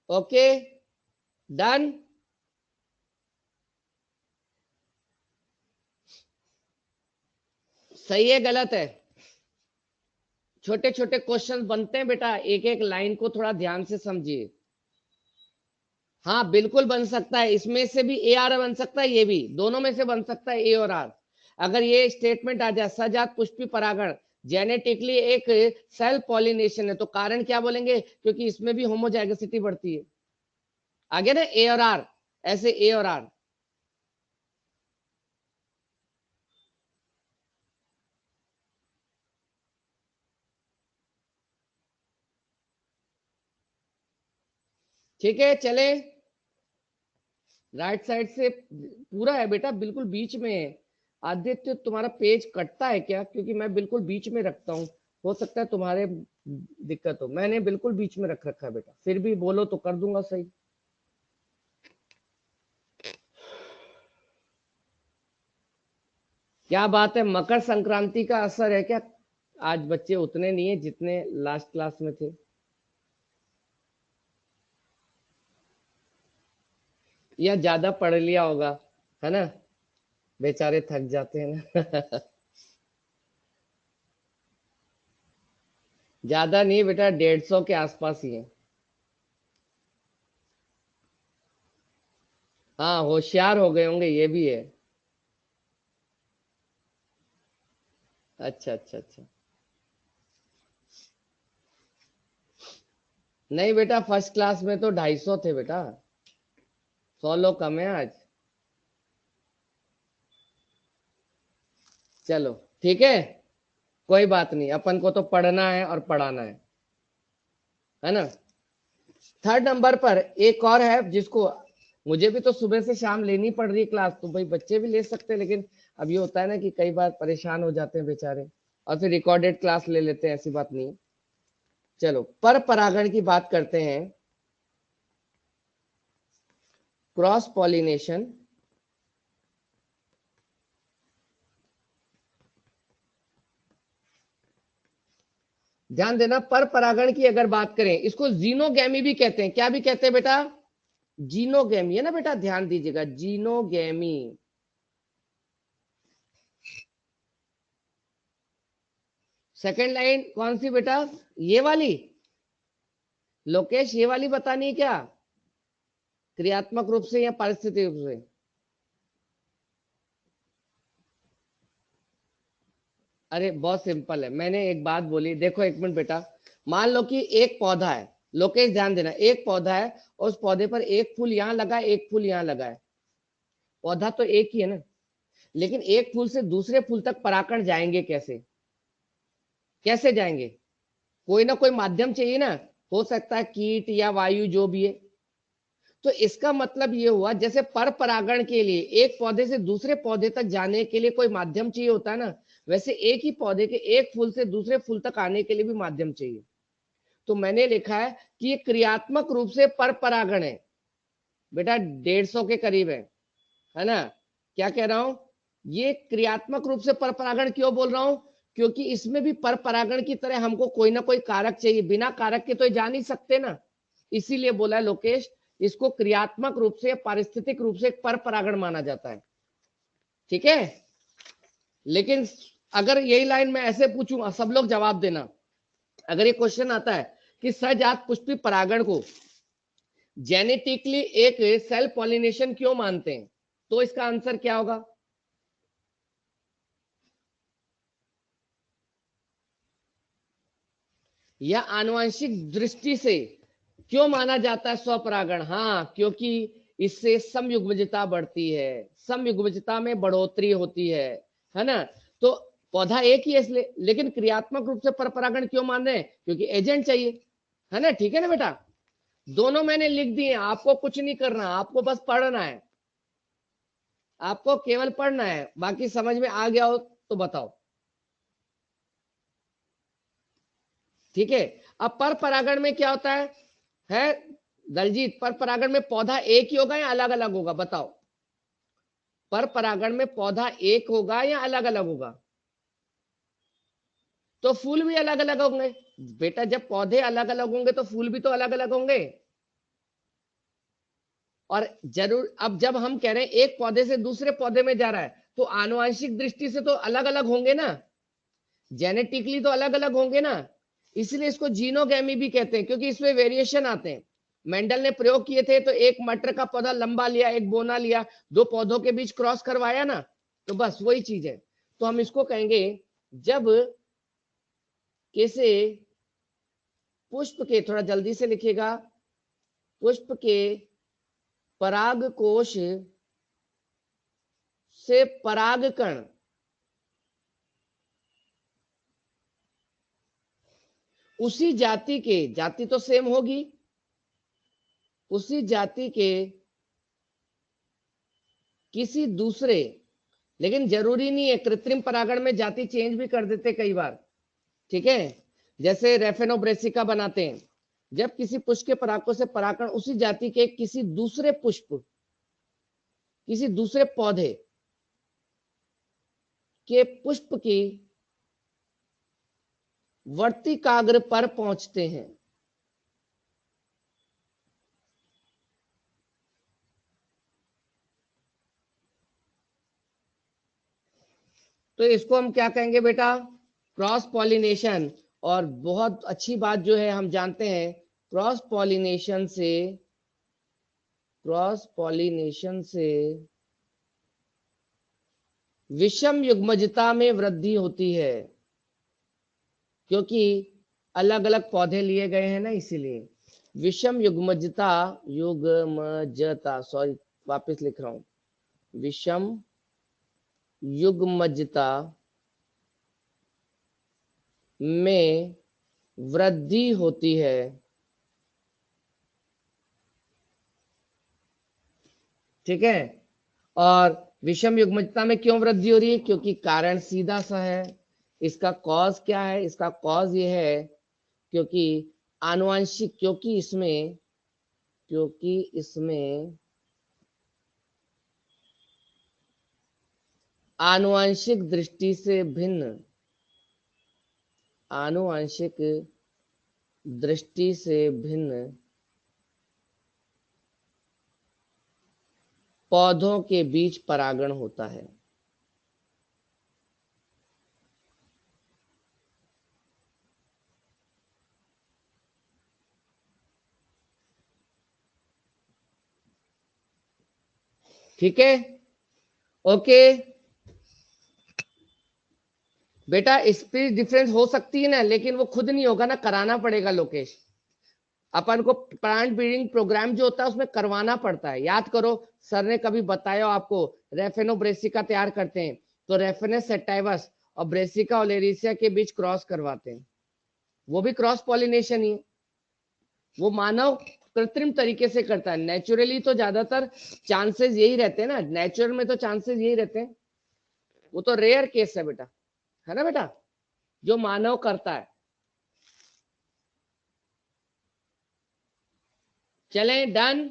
Speaker 1: Okay, done. सही है गलत है? छोटे छोटे क्वेश्चन बनते हैं बेटा, एक एक लाइन को थोड़ा ध्यान से समझिए। हाँ बिल्कुल बन सकता है, इसमें से भी ए आर बन सकता है, ये भी, दोनों में से बन सकता है ए और आर। अगर ये स्टेटमेंट आ जाए सजात पुष्पी परागण जेनेटिकली एक सेल पॉलिनेशन है, तो कारण क्या बोलेंगे, क्योंकि इसमें भी होमोजाइगोसिटी बढ़ती है। आगे ना ए और आर, ऐसे ए और आर। ठीक है चले, राइट साइड से पूरा है बेटा, बिल्कुल बीच में है। आदित्य तुम्हारा पेज कटता है क्या, क्योंकि मैं बिल्कुल बीच में रखता हूँ, हो सकता है तुम्हारे दिक्कत हो। मैंने बिल्कुल बीच में रख रखा है बेटा, फिर भी बोलो तो कर दूंगा सही। क्या बात है, मकर संक्रांति का असर है क्या? आज बच्चे उतने नहीं है जितने लास्ट क्लास में थे। या ज्यादा पढ़ लिया होगा, है ना, बेचारे थक जाते हैं ना। ज्यादा नहीं बेटा, 150 के आसपास ही है। हाँ होशियार हो गए होंगे, ये भी है। अच्छा अच्छा अच्छा। नहीं बेटा, फर्स्ट क्लास में तो 250 थे बेटा, 100 लोग कम है आज। चलो ठीक है, कोई बात नहीं, अपन को तो पढ़ना है और पढ़ाना है ना। थर्ड नंबर पर एक और है जिसको मुझे भी तो सुबह से शाम लेनी पड़ रही है क्लास, तो भाई बच्चे भी ले सकते हैं, लेकिन अब ये होता है ना कि कई बार परेशान हो जाते हैं बेचारे, और फिर रिकॉर्डेड क्लास ले लेते हैं, ऐसी बात नहीं है। चलो पर परागण की बात करते हैं। क्रॉस पॉलिनेशन, ध्यान देना, पर परागण की अगर बात करें, इसको जीनोगैमी भी कहते हैं। क्या भी कहते हैं बेटा? जीनोगैमी, है ना बेटा, ध्यान दीजिएगा, जीनोगैमी। सेकंड लाइन कौन सी बेटा? ये वाली? लोकेश, ये वाली बतानी है क्या? क्रियात्मक रूप से या पारिस्थितिक रूप से? अरे बहुत सिंपल है, मैंने एक बात बोली, देखो एक मिनट बेटा, मान लो कि एक पौधा है, लोकेश ध्यान देना, एक पौधा है और उस पौधे पर एक फूल यहाँ लगा है, एक फूल यहाँ लगा है। पौधा तो एक ही है ना, लेकिन एक फूल से दूसरे फूल तक परागण जाएंगे कैसे? कैसे जाएंगे? कोई ना कोई माध्यम चाहिए ना, हो सकता है कीट या वायु, जो भी है। तो इसका मतलब ये हुआ, जैसे पर परागण के लिए एक पौधे से दूसरे पौधे तक जाने के लिए कोई माध्यम चाहिए होता है ना, वैसे एक ही पौधे के एक फूल से दूसरे फूल तक आने के लिए भी माध्यम चाहिए। तो मैंने लिखा है कि ये क्रियात्मक रूप से पर परागण है बेटा, 150 के करीब है ना? क्या कह रहा हूं? ये क्रियात्मक रूप से पर परागण क्यों बोल रहा हूं? क्योंकि इसमें भी पर परागण की तरह हमको कोई ना कोई कारक चाहिए, बिना कारक के तो जा नहीं सकते ना, इसीलिए बोला है लोकेश, इसको क्रियात्मक रूप से, पारिस्थितिक रूप से पर परागण माना जाता है। ठीक है? लेकिन अगर यही लाइन में ऐसे पूछूं, सब लोग जवाब देना, अगर ये क्वेश्चन आता है कि सजात पुष्पी परागण को जेनेटिकली एक सेल पॉलिनेशन क्यों मानते हैं, तो इसका आंसर क्या होगा? या आनुवंशिक दृष्टि से क्यों माना जाता है स्वपरागण? हाँ, क्योंकि इससे समयुग्मजता बढ़ती है, समयुग्मजता में बढ़ोतरी होती है ना? तो पौधा एक ही है इसलिए, लेकिन क्रियात्मक रूप से परपरागण क्यों मान रहे हैं? क्योंकि एजेंट चाहिए, है ना? ठीक है ना बेटा? दोनों मैंने लिख दिए, आपको कुछ नहीं करना, आपको बस पढ़ना है, आपको केवल पढ़ना है, बाकी समझ में आ गया हो तो बताओ। ठीक है? अब पर परागण में क्या होता है दलजीत, पर परागण में पौधा एक ही होगा या अलग अलग होगा, बताओ? पर परागण में पौधा एक होगा या अलग अलग होगा? तो फूल भी अलग अलग होंगे बेटा, जब पौधे अलग अलग होंगे तो फूल भी तो अलग अलग होंगे। और जरूर, अब जब हम कह रहे हैं एक पौधे से दूसरे पौधे में जा रहा है, तो आनुवंशिक दृष्टि से तो अलग अलग होंगे ना, जेनेटिकली तो अलग अलग होंगे ना, इसलिए इसको जीनोगैमी भी कहते हैं, क्योंकि इसमें वेरिएशन आते हैं। मेंडल ने प्रयोग किए थे, तो एक मटर का पौधा लंबा लिया, एक बोना लिया, दो पौधों के बीच क्रॉस करवाया ना, तो बस वही चीज है। तो हम इसको कहेंगे, जब किसी पुष्प के, थोड़ा जल्दी से लिखिएगा, पुष्प के पराग कोश से परागकण उसी जाति के, जाति तो सेम होगी, उसी जाति के किसी दूसरे, लेकिन जरूरी नहीं है, कृत्रिम परागण में जाति चेंज भी कर देते कई बार। ठीक है? जैसे रेफेनोब्रेसिका बनाते हैं, जब किसी पुष्प के परागकों से परागकण उसी जाति के किसी दूसरे पुष्प, किसी दूसरे पौधे के पुष्प की वर्तिकाग्र पर पहुंचते हैं, तो इसको हम क्या कहेंगे बेटा? Cross pollination. और बहुत अच्छी बात जो है, हम जानते हैं क्रॉस पॉलिनेशन से, क्रॉस पॉलिनेशन से विषम युग्मजता में वृद्धि होती है, क्योंकि अलग अलग पौधे लिए गए हैं ना, इसीलिए विषम युग्मजता, युग्मजता, सॉरी वापस लिख रहा हूं, विषम युग्मजता में वृद्धि होती है, ठीक है। और विषम युग्मजता में क्यों वृद्धि हो रही है? क्योंकि कारण सीधा सा है। इसका कॉज क्या है? इसका कॉज ये है क्योंकि आनुवंशिक, क्योंकि इसमें आनुवंशिक दृष्टि से भिन्न, आनुवंशिक दृष्टि से भिन्न पौधों के बीच परागण होता है। ठीक है, ओके बेटा। स्पीच डिफरेंस हो सकती है ना, लेकिन वो खुद नहीं होगा ना, कराना पड़ेगा लोकेश। अपन को प्लांट ब्रीडिंग प्रोग्राम जो होता है उसमें करवाना पड़ता है। याद करो, सर ने कभी बताया आपको, रेफेनोब्रेसिका तैयार करते हैं तो रेफेनस सेटाइवस और ब्रेसिका ओलेरिसिया के बीच क्रॉस करवाते हैं। वो भी क्रॉस पॉलिनेशन ही है। वो मानव कृत्रिम तरीके से करता है। नेचुरली तो ज्यादातर चांसेस यही रहते हैं ना, नेचुरल में तो चांसेस यही रहते हैं। वो तो रेयर केस है बेटा, है ना बेटा, जो मानव करता है। चलें, डन।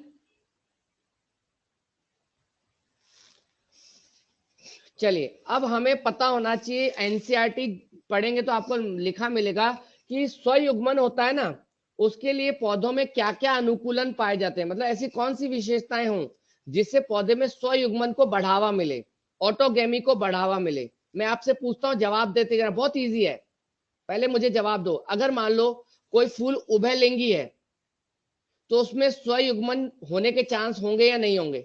Speaker 1: चलिए, अब हमें पता होना चाहिए, एनसीईआरटी पढ़ेंगे तो आपको लिखा मिलेगा कि स्वयुग्मन होता है ना, उसके लिए पौधों में क्या क्या अनुकूलन पाए जाते हैं, मतलब ऐसी कौन सी विशेषताएं हों जिससे पौधे में स्वयुग्मन को बढ़ावा मिले, ऑटोगेमी को बढ़ावा मिले। मैं आपसे पूछता हूँ, जवाब देते जाना, बहुत ईजी है। पहले मुझे जवाब दो, अगर मान लो कोई फूल उभयलिंगी है तो उसमें स्वयुग्मन होने के चांस होंगे या नहीं होंगे?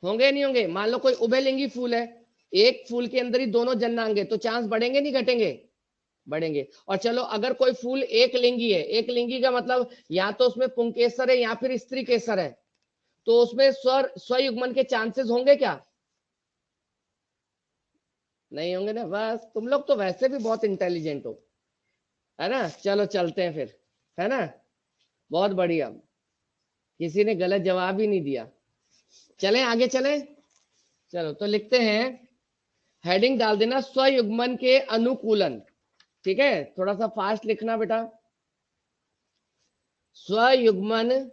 Speaker 1: होंगे या नहीं होंगे? मान लो कोई उभयलिंगी फूल है, एक फूल के अंदर ही दोनों जननांग है, तो चांस बढ़ेंगे नहीं घटेंगे? बढ़ेंगे। और चलो अगर कोई फूल एक लिंगी है, एक लिंगी का मतलब या तो उसमें पुंकेसर है या फिर स्त्री केसर है, तो उसमें स्वयुग्मन के चांसेस होंगे क्या? नहीं होंगे ना। बस तुम लोग तो वैसे भी बहुत इंटेलिजेंट हो, है ना। चलो चलते हैं फिर, है ना। बहुत बढ़िया, किसी ने गलत जवाब ही नहीं दिया। चलें आगे चलें। चलो तो लिखते हैं, हेडिंग डाल देना स्वयुग्मन के अनुकूलन। ठीक है, थोड़ा सा फास्ट लिखना बेटा। स्वयुग्मन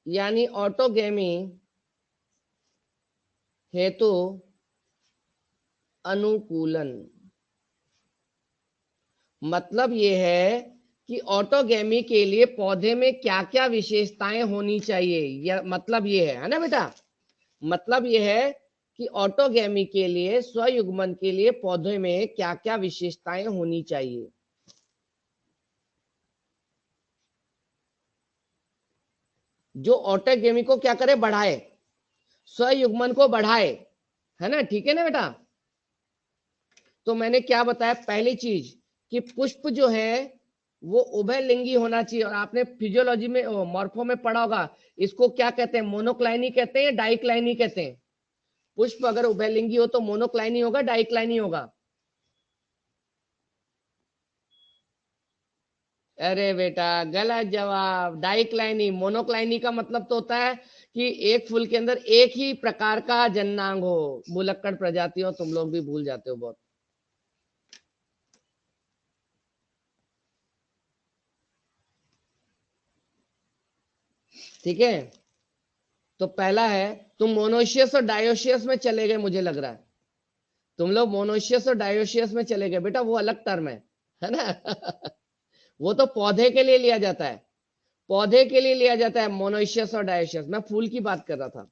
Speaker 1: यानी ऑटोगेमी हेतु अनुकूलन, मतलब ये है कि ऑटोगेमी के लिए पौधे में क्या क्या विशेषताएं होनी चाहिए, या मतलब ये है ना बेटा, मतलब ये है कि ऑटोगेमी के लिए, स्वयुग्मन के लिए पौधे में क्या क्या विशेषताएं होनी चाहिए। जो ऑटोगेमी को क्या करे, बढ़ाए, स्वयुग्मन को बढ़ाए, है ना। ठीक है ना बेटा। तो मैंने क्या बताया, पहली चीज कि पुष्प जो है वो उभयलिंगी होना चाहिए। और आपने फिजियोलॉजी में, मॉर्फो में पढ़ा होगा, इसको क्या कहते हैं, मोनोक्लाइनी कहते हैं या डाइक्लाइनी कहते हैं? पुष्प अगर उभयलिंगी हो तो मोनोक्लाइनी होगा, डाइक्लाइनी होगा? अरे बेटा गलत जवाब, डाइक्लाइनी। मोनोक्लाइनी का मतलब तो होता है कि एक फूल के अंदर एक ही प्रकार का जननांग हो। भुलक्कड़ प्रजाति हो, तुम लोग भी भूल जाते हो बहुत। ठीक है, तो पहला है, तुम मोनोशियस और डायोशियस में चले गए, मुझे लग रहा है तुम लोग मोनोशियस और डायोशियस में चले गए बेटा, वो अलग टर्म है ना। वो तो पौधे के लिए लिया जाता है, पौधे के लिए लिया जाता है मोनोशियस और डायोशियस। मैं फूल की बात कर रहा था।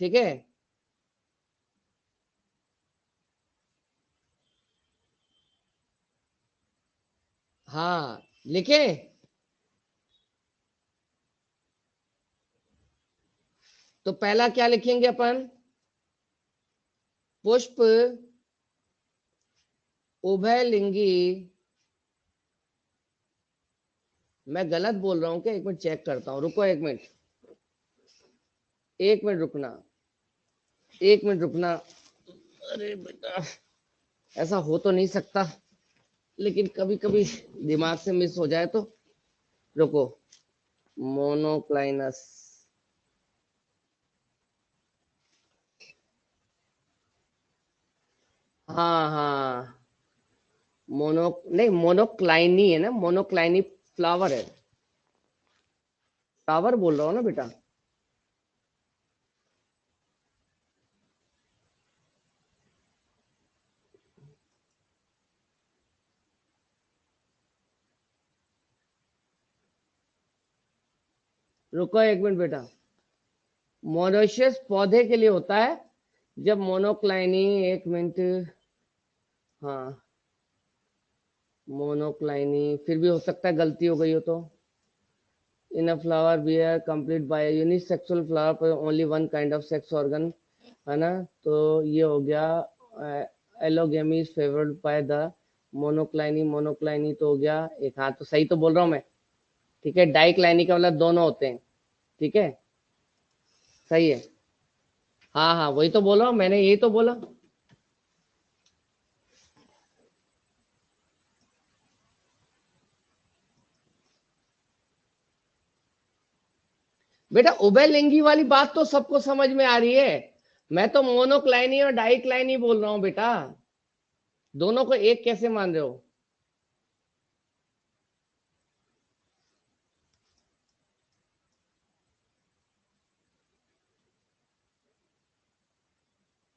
Speaker 1: ठीक है, हाँ लिखे। तो पहला क्या लिखेंगे अपन, पुष्प उभयलिंगी। मैं गलत बोल रहा हूं क्या? एक मिनट चेक करता हूं, रुको एक मिनट, एक मिनट रुकना, एक मिनट रुकना। अरे बेटा, ऐसा हो तो नहीं सकता, लेकिन कभी कभी दिमाग से मिस हो जाए तो। रुको, मोनोक्लाइनस। हाँ हाँ, मोनो नहीं, मोनोक्लाइनी है ना, मोनोक्लाइनी फ्लावर है। फ्लावर बोल रहा हूँ ना बेटा। रुको एक मिनट बेटा। मोनोशियस पौधे के लिए होता है, जब मोनोक्लाइनी, एक मिनट, हाँ, मोनोक्लाइनी फिर भी हो सकता है गलती हो गई हो तो। In a flower bear complete by unisexual flower पर only one kind of sex organ, है ना। तो ये हो गया allogamy favoured by the monocliny. Monocliny तो हो गया एक, हाँ तो सही तो बोल रहा हूँ मैं। ठीक है, डाइक्लाइनी का मतलब दोनों होते हैं। ठीक है, सही है। हाँ हाँ, वही तो बोल रहा हूँ मैंने, यही तो बोला। बेटा उभयलिंगी वाली बात तो सबको समझ में आ रही है। मैं तो मोनोक्लाइनी और डाइक्लाइनी बोल रहा हूँ बेटा। दोनों को एक कैसे मान रहे हो?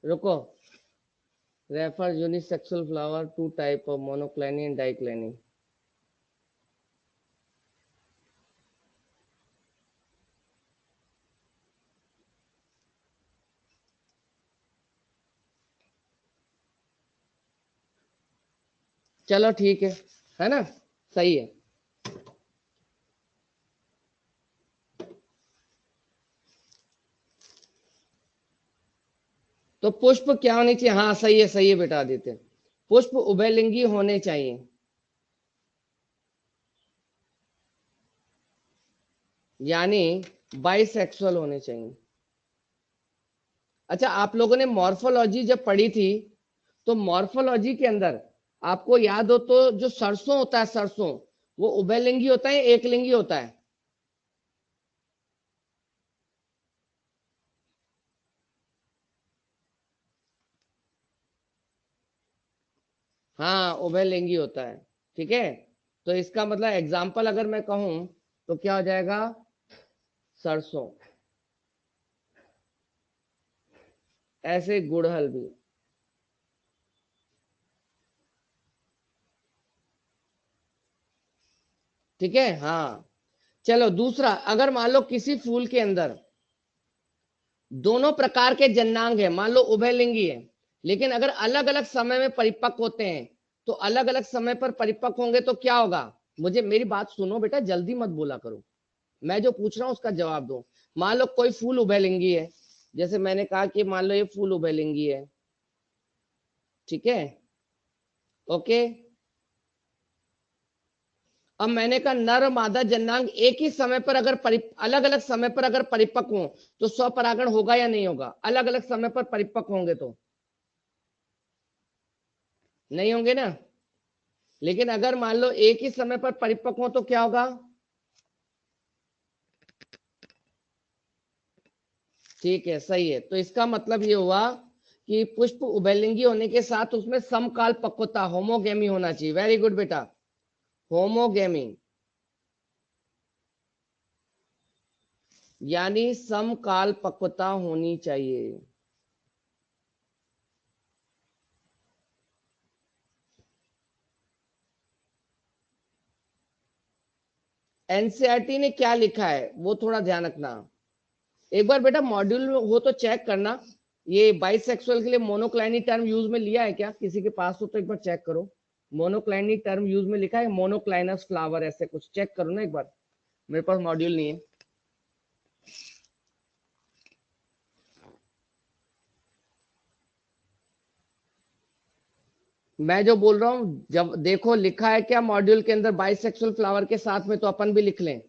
Speaker 1: रुको, refer unisexual flower to type of monocliny and dicliny. चलो ठीक है ना, सही है। तो पुष्प क्या होनी चाहिए? हाँ सही है बेटा आदित्य, पुष्प उभयलिंगी होने चाहिए, यानी बाइसेक्सुअल होने चाहिए। अच्छा, आप लोगों ने मॉर्फोलॉजी जब पढ़ी थी, तो मॉर्फोलॉजी के अंदर आपको याद हो तो जो सरसों होता है, सरसों, वो उभयलिंगी होता है, एक लिंगी होता है? हाँ, उभयलिंगी होता है। ठीक है, तो इसका मतलब एग्जाम्पल अगर मैं कहूं तो क्या हो जाएगा? सरसों, ऐसे गुड़हल भी। ठीक है, हाँ। चलो दूसरा, अगर मान लो किसी फूल के अंदर दोनों प्रकार के जन्नांग है, मान लो उभयलिंगी है, लेकिन अगर अलग अलग समय में परिपक्व होते हैं, तो अलग अलग समय पर परिपक्व होंगे तो क्या होगा? मुझे मेरी बात सुनो बेटा, जल्दी मत बोला करो, मैं जो पूछ रहा हूं उसका जवाब दो। मान लो कोई फूल उभयलिंगी है, जैसे मैंने कहा कि मान लो ये फूल उभयलिंगी है। ठीक है, ओके। अब मैंने कहा नर और मादा जन्नांग एक ही समय पर अगर अलग अलग समय पर अगर परिपक्व हो, तो स्वपरागण होगा या नहीं होगा? अलग अलग समय पर परिपक्व होंगे तो नहीं होंगे ना। लेकिन अगर मान लो एक ही समय पर परिपक्व हो तो क्या होगा? ठीक है, सही है। तो इसका मतलब ये हुआ कि पुष्प उभयलिंगी होने के साथ उसमें समकाल पक्वता, होमोगेमी होना चाहिए। वेरी गुड बेटा, होमोगेमी, यानी समकाल पक्वता होनी चाहिए। एनसीईआरटी ने क्या लिखा है वो थोड़ा ध्यान रखना। एक बार बेटा मॉड्यूल में हो तो चेक करना, ये बाइसेक्सुअल के लिए मोनोक्लाइनी टर्म यूज में लिया है क्या? किसी के पास हो तो एक बार चेक करो। मोनोक्लाइनी टर्म यूज में लिखा है, मोनोक्लाइनस फ्लावर, ऐसे कुछ चेक करो ना एक बार। मेरे पास मॉड्यूल नहीं है। मैं जो बोल रहा हूँ, जब देखो लिखा है क्या मॉड्यूल के अंदर बाइसेक्सुअल फ्लावर के साथ में, तो अपन भी लिख लें।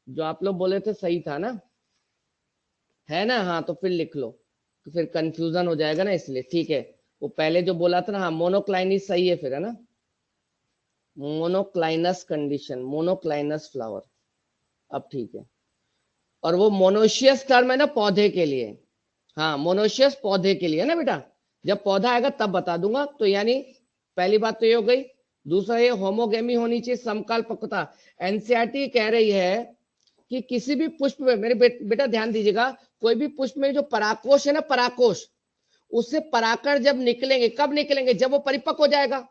Speaker 1: जो आप लोग बोले थे सही था ना, है ना? हाँ तो फिर लिख लो, तो फिर कंफ्यूजन हो जाएगा ना, इसलिए ठीक है। वो पहले जो बोला था ना, हाँ मोनोक्लाइनिस सही है फिर, है ना। मोनोक्लाइनस कंडीशन, मोनोक्लाइनस फ्लावर। अब ठीक है। और वो मोनोशियस टर्म है ना पौधे के लिए, हाँ मोनोशियस पौधे के लिए ना बेटा, जब पौधा आएगा तब बता दूंगा। तो यानी पहली बात तो ये हो गई। दूसरा ये होमोगेमी होनी चाहिए, समकाल पक्वता। एनसीईआरटी कह रही है कि किसी भी पुष्प में, मेरे बेटा ध्यान दीजिएगा, कोई भी पुष्प में जो परागकोश है ना, परागकोश, उससे परागकण जब निकलेंगे, कब निकलेंगे, जब वो परिपक्व हो जाएगा।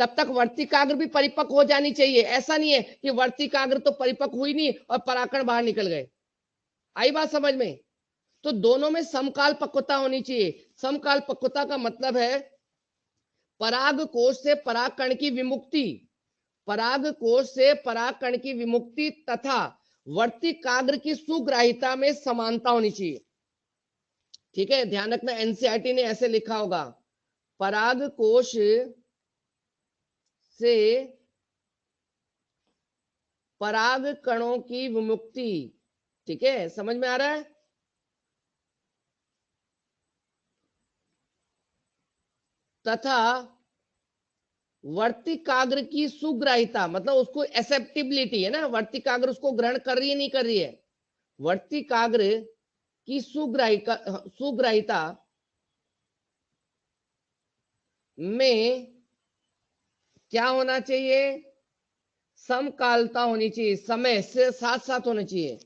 Speaker 1: तब तक वर्तिकाग्र भी परिपक्व हो जानी चाहिए। ऐसा नहीं है कि वर्तिकाग्र तो परिपक्व हुई नहीं और परागकण बाहर निकल गए। आई बात समझ में? तो दोनों में समकाल पक्वता होनी चाहिए। समकाल पक्वता का मतलब है पराग कोश से परागकण की विमुक्ति, पराग कोश से परागकण की विमुक्ति तथा वर्तिकाग्र की सुग्राहिता में समानता होनी चाहिए। ठीक है, ध्यान रखना, एनसीईआरटी ने ऐसे लिखा होगा, पराग कोश से पराग कणों की विमुक्ति। ठीक है, समझ में आ रहा है? तथा वर्तिकाग्र की सुग्राहिता, मतलब उसको एक्सेप्टेबिलिटी है ना, वर्तिकाग्र उसको ग्रहण कर रही है नहीं कर रही है, वर्तिकाग्र की सुग्राहिता में क्या होना चाहिए, समकालता होनी चाहिए, समय से साथ साथ होना चाहिए।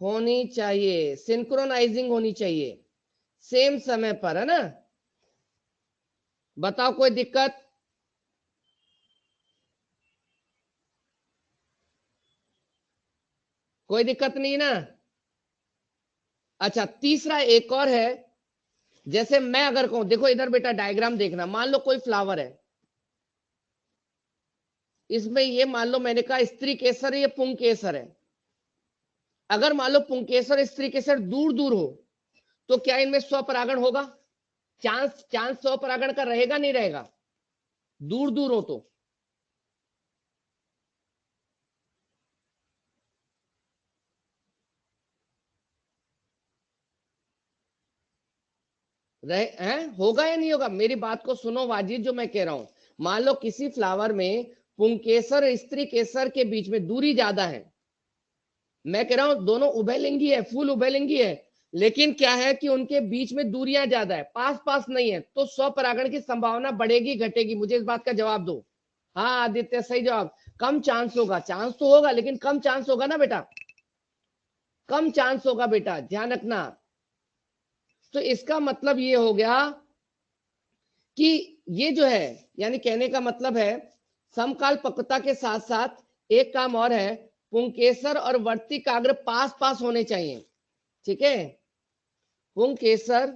Speaker 1: होनी चाहिए, सिंक्रोनाइजिंग होनी चाहिए, सेम समय पर, है ना। बताओ कोई दिक्कत? कोई दिक्कत नहीं ना? अच्छा, तीसरा एक और है। जैसे मैं अगर कहूं, देखो इधर बेटा डायग्राम देखना, मान लो कोई फ्लावर है, इसमें ये मान लो मैंने कहा स्त्री केसर है, ये पुंकेसर है। अगर मान लो पुंकेसर स्त्री केसर दूर दूर हो, तो क्या इनमें स्वपरागण होगा? चांस चांस स्वपरागण का रहेगा नहीं रहेगा? दूर दूर हो तो रहे हैं, होगा या नहीं होगा? मेरी बात को सुनो वाजिद, जो मैं कह रहा हूं, मान लो किसी फ्लावर में पुंकेसर और स्त्री केसर के बीच में दूरी ज्यादा है। मैं कह रहा हूं दोनों उभयलिंगी है, फूल उभयलिंगी है, लेकिन क्या है कि उनके बीच में दूरियां ज्यादा है, पास पास नहीं है, तो स्वपरागण की संभावना बढ़ेगी घटेगी? मुझे इस बात का जवाब दो। हाँ आदित्य, सही जवाब। कम चांस होगा, चांस तो होगा लेकिन कम चांस होगा ना बेटा, कम चांस होगा बेटा, ध्यान रखना। तो इसका मतलब ये हो गया कि ये जो है, यानी कहने का मतलब है समकाल पक्वता के साथ साथ एक काम और है, पुंकेसर और वर्तिकाग्र पास पास होने चाहिए। ठीक है, पुंकेसर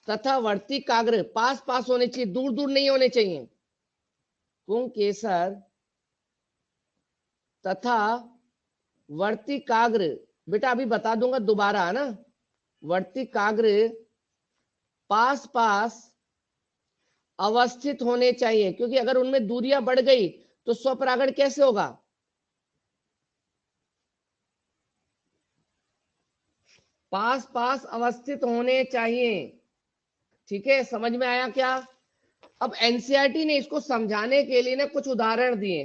Speaker 1: तथा वर्तिकाग्र पास पास होने चाहिए, दूर दूर नहीं होने चाहिए। पुंकेसर तथा वर्तिकाग्र, बेटा अभी बता दूंगा दोबारा, है ना, वर्तिकाग्र पास पास अवस्थित होने चाहिए, क्योंकि अगर उनमें दूरियां बढ़ गई तो स्वपरागण कैसे होगा? पास पास अवस्थित होने चाहिए। ठीक है, समझ में आया क्या? अब एनसीईआरटी ने इसको समझाने के लिए ना कुछ उदाहरण दिए।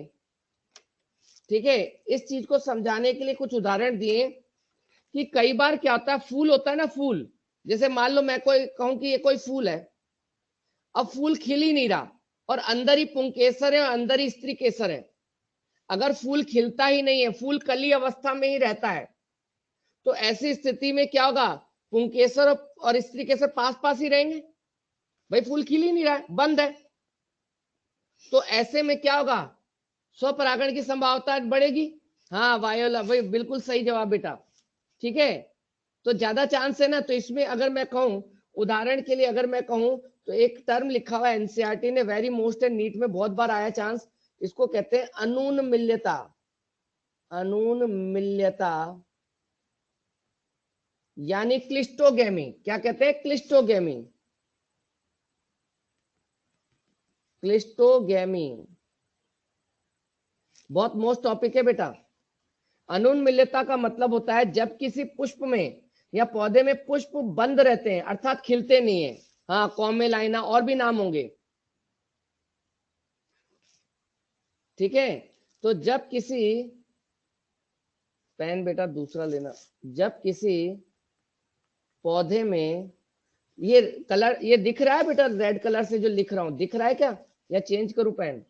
Speaker 1: ठीक है, इस चीज को समझाने के लिए कुछ उदाहरण दिए कि कई बार क्या होता है, फूल होता है ना, फूल, जैसे मान लो मैं कोई कहूं कि ये कोई फूल है, अब फूल खिल ही नहीं रहा और अंदर ही पुंकेसर है और अंदर ही स्त्री केसर है। अगर फूल खिलता ही नहीं है, फूल कली अवस्था में ही रहता है, तो ऐसी स्थिति में क्या होगा, पुंकेसर और स्त्री केसर पास पास ही रहेंगे, भाई फूल खिल ही नहीं रहा है, बंद है। तो ऐसे में क्या होगा, स्वपरागण की संभावना बढ़ेगी। हाँ वायोला, भाई बिल्कुल सही जवाब बेटा। ठीक है, तो ज्यादा चांस है ना। तो इसमें अगर मैं कहूं, उदाहरण के लिए अगर मैं कहूं, तो एक टर्म लिखा हुआ है एनसीईआरटी ने, वेरी मोस्ट एंड नीट में बहुत बार आया चांस, इसको कहते हैं अनूनमिल्यता। अनूनमिल्यता यानी क्लिस्टोगेमी। क्या कहते हैं? क्लिस्टोगेमी। क्लिस्टोगेमी बहुत मोस्ट टॉपिक है बेटा। अनूनमिल्यता का मतलब होता है जब किसी पुष्प में या पौधे में पुष्प बंद रहते हैं, अर्थात खिलते नहीं है। हाँ, कॉमेलाइना, और भी नाम होंगे। ठीक है, तो जब किसी, पेन बेटा दूसरा लेना, जब किसी पौधे में, ये कलर ये दिख रहा है बेटा, रेड कलर से जो लिख रहा हूं दिख रहा है क्या, या चेंज करूं पेन?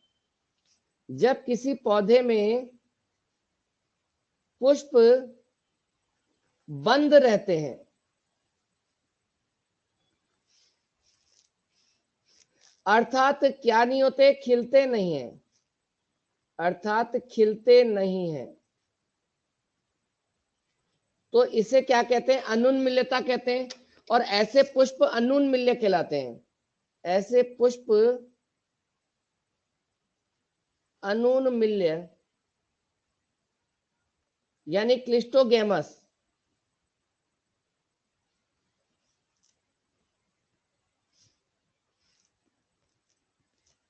Speaker 1: जब किसी पौधे में पुष्प बंद रहते हैं, अर्थात क्या नहीं होते, खिलते नहीं है, अर्थात खिलते नहीं है, तो इसे क्या कहते हैं, अनुन्मिल्यता कहते हैं। और ऐसे पुष्प अनुन्मिल्य कहलाते हैं, ऐसे पुष्प अनुन्मिल्य यानी क्लिस्टोगेमस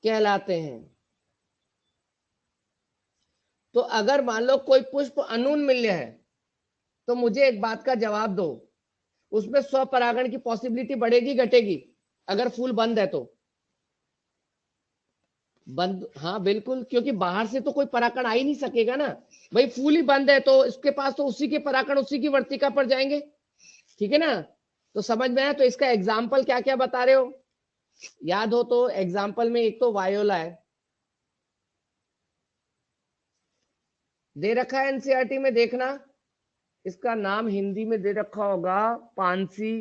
Speaker 1: कहलाते हैं। तो अगर मान लो कोई पुष्प अनुन्मिल्य है, तो मुझे एक बात का जवाब दो, उसमें स्वपरागण की पॉसिबिलिटी बढ़ेगी घटेगी, अगर फूल बंद है तो? बंद, हाँ बिल्कुल, क्योंकि बाहर से तो कोई परागण आ ही नहीं सकेगा ना भाई, फूल ही बंद है तो इसके पास तो उसी के परागण उसी की वर्तिका पर जाएंगे। ठीक है ना, तो समझ में आया? तो इसका एग्जाम्पल क्या क्या बता रहे हो, याद हो तो? एग्जाम्पल में एक तो वायोला है, दे रखा है एनसीईआरटी में, देखना, इसका नाम हिंदी में दे रखा होगा पानसी,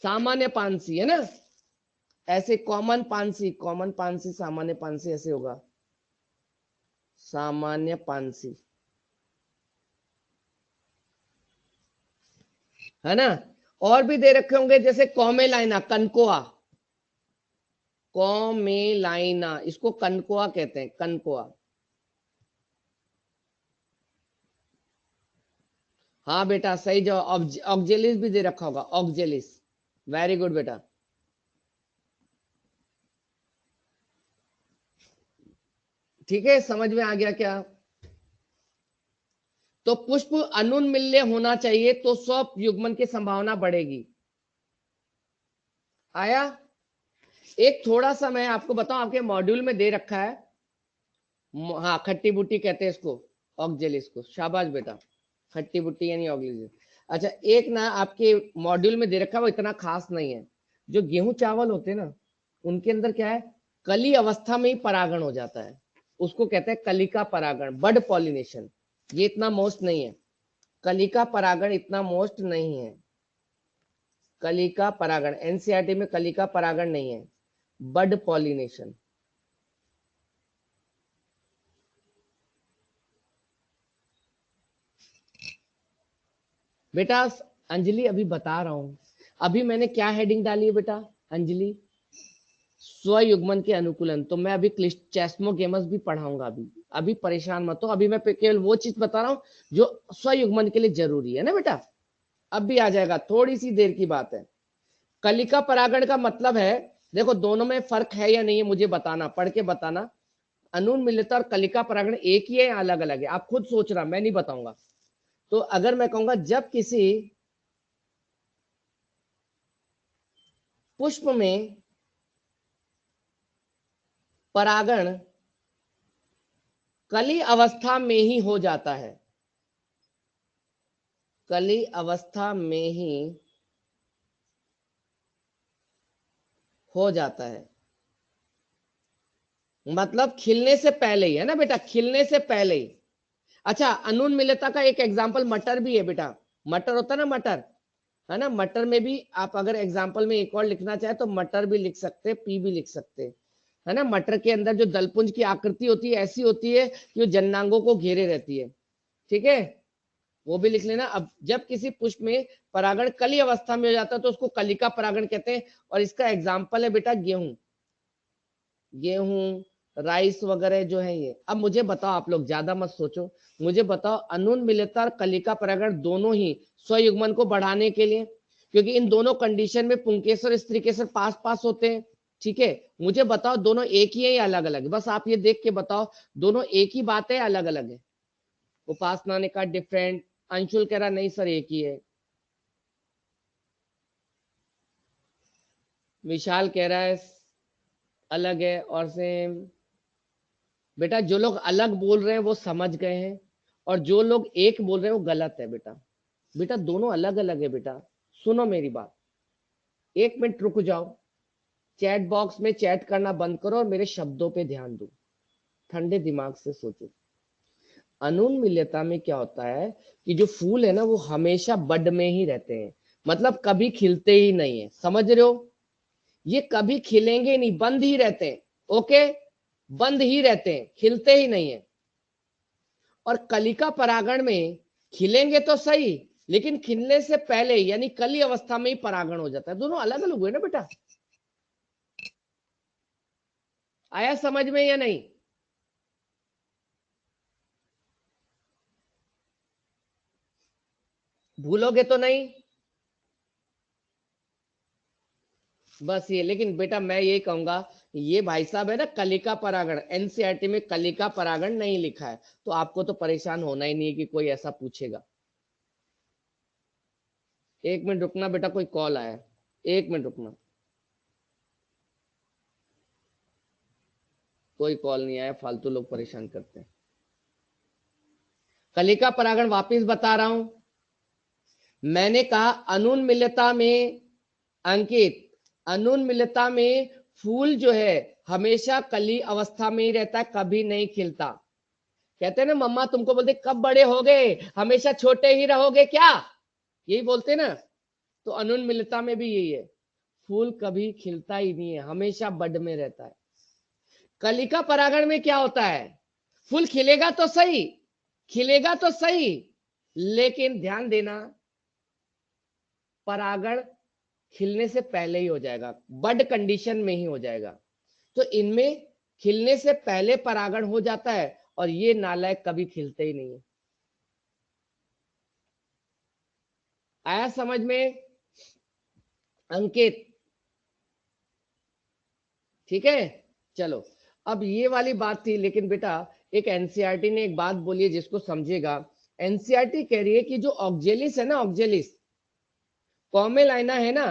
Speaker 1: सामान्य पानसी है ना, ऐसे कॉमन पानसी, कॉमन पानसी, सामान्य पानसी, ऐसे होगा, सामान्य पानसी, है ना। और भी दे रखे होंगे जैसे कॉमेलाइना, कनकोआ, कॉमेलाइना, इसको कनकोआ कहते हैं, कनकोआ। हाँ बेटा सही जवाब, ऑक्जेलिस भी दे रखा होगा, ऑक्जेलिस, वेरी गुड बेटा। ठीक है, समझ में आ गया क्या? तो पुष्प अनुन्मिल्य होना चाहिए तो स्वयुग्मन की संभावना बढ़ेगी। आया? एक थोड़ा सा मैं आपको बताऊं, आपके मॉड्यूल में दे रखा है, हाँ खट्टी बूटी कहते हैं इसको, ऑक्जेलिस को, शाबाश बेटा, खट्टी बूटी यानी ऑक्जेलिस। अच्छा, एक ना आपके मॉड्यूल में दे रखा है, वो इतना खास नहीं है, जो गेहूं चावल होते हैं ना, उनके अंदर क्या है, कली अवस्था में ही परागण हो जाता है, उसको कहते हैं कलिका परागण, बड पॉलिनेशन। ये इतना मोस्ट नहीं है, कलिका परागण इतना मोस्ट नहीं है, कलिका परागण एनसीईआरटी में कलिका परागण नहीं है, बड पॉलिनेशन। बेटा अंजलि अभी बता रहा हूं, अभी मैंने क्या हेडिंग डाली है बेटा अंजलि, स्वयुग्मन के अनुकूलन, तो मैं अभी चेस्मोगेमस भी पढ़ाऊंगा, अभी अभी परेशान मत हो, अभी मैं केवल वो चीज बता रहा हूँ जो स्वयुग्मन के लिए जरूरी है ना बेटा, अब भी आ जाएगा, थोड़ी सी देर की बात है। कलिका परागण का मतलब है, देखो दोनों में फर्क है या नहीं है मुझे बताना, पढ़ के बताना, अनुन्मिलित और कलिका परागण एक ही है या अलग अलग है, आप खुद सोचना, मैं नहीं बताऊंगा। तो अगर मैं कहूंगा जब किसी पुष्प में परागण कली अवस्था में ही हो जाता है, कली अवस्था में ही हो जाता है, मतलब खिलने से पहले ही, है ना बेटा, खिलने से पहले ही। अच्छा, अनुन्मिलितता का एक एग्जाम्पल मटर भी है बेटा, मटर होता है ना, मटर, है ना, मटर में भी आप अगर एग्जाम्पल में एक और लिखना चाहे तो मटर भी लिख सकते, पी भी लिख सकते, है ना। मटर के अंदर जो दलपुंज की आकृति होती है ऐसी होती है कि वो जन्नांगों को घेरे रहती है, ठीक है, वो भी लिख लेना। अब जब किसी पुष्प में परागण कली अवस्था में हो जाता है तो उसको कलिका परागण कहते हैं, और इसका एग्जाम्पल है बेटा गेहूं, गेहूं राइस वगैरह जो है ये। अब मुझे बताओ, आप लोग ज्यादा मत सोचो, मुझे बताओ अनुन्मिलित और कलिका परागण दोनों ही स्वयुग्मन को बढ़ाने के लिए, क्योंकि इन दोनों कंडीशन में पुंकेसर स्त्रीकेसर पास पास होते हैं, ठीक है, मुझे बताओ दोनों एक ही है या अलग अलग है, बस आप ये देख के बताओ दोनों एक ही बात है अलग अलग है। उपासना ने कहा डिफरेंट, अंशुल कह रहा नहीं सर एक ही है। विशाल कह रहा है अलग है और सेम। बेटा जो लोग अलग बोल रहे हैं वो समझ गए हैं, और जो लोग एक बोल रहे हैं वो गलत है बेटा। बेटा दोनों अलग अलग है बेटा। सुनो मेरी बात, 1 मिनट रुक जाओ, चैट बॉक्स में चैट करना बंद करो और मेरे शब्दों पे ध्यान दो, ठंडे दिमाग से सोचो। अनुन्मिल्यता में क्या होता है कि जो फूल है ना वो हमेशा बड में ही रहते हैं, मतलब कभी खिलते ही नहीं है, समझ रहे हो? ये कभी खिलेंगे नहीं, बंद ही रहते हैं। ओके, बंद ही रहते हैं, खिलते ही नहीं है। और कलिका परागण में खिलेंगे तो सही, लेकिन खिलने से पहले यानी कली अवस्था में ही परागण हो जाता है। दोनों अलग अलग हुए ना बेटा, आया समझ में या नहीं? भूलोगे तो नहीं? बस ये, लेकिन बेटा मैं ये कहूंगा, ये भाई साहब है ना कलिका परागण, एनसीईआरटी में कलिका परागण नहीं लिखा है, तो आपको तो परेशान होना ही नहीं है कि कोई ऐसा पूछेगा। 1 मिनट रुकना बेटा, कोई कॉल आया है, 1 मिनट रुकना। कोई कॉल नहीं आया, फालतू लोग परेशान करते हैं। कलिका परागण वापिस बता रहा हूं, मैंने कहा अनुन्मिल्यता में, अंकित, अनुन्मिल्यता में फूल जो है हमेशा कली अवस्था में ही रहता है, कभी नहीं खिलता। कहते हैं ना मम्मा तुमको बोलते कब बड़े हो गए, हमेशा छोटे ही रहोगे क्या, यही बोलते ना। तो अनुन्मिल्यता में भी यही है, फूल कभी खिलता ही नहीं है, हमेशा बड में रहता है। कलिका परागण में क्या होता है, फूल खिलेगा तो सही, खिलेगा तो सही, लेकिन ध्यान देना परागण खिलने से पहले ही हो जाएगा, बड कंडीशन में ही हो जाएगा। तो इनमें खिलने से पहले परागण हो जाता है, और ये नालायक कभी खिलते ही नहीं है। आया समझ में अंकित? ठीक है, चलो। अब ये वाली बात थी, लेकिन बेटा एक एनसीईआरटी ने एक बात बोली है जिसको समझेगा। एनसीईआरटी कह रही है कि जो ऑक्जेलिस है ना, ऑक्जेलिस, कॉमेलाइना है ना,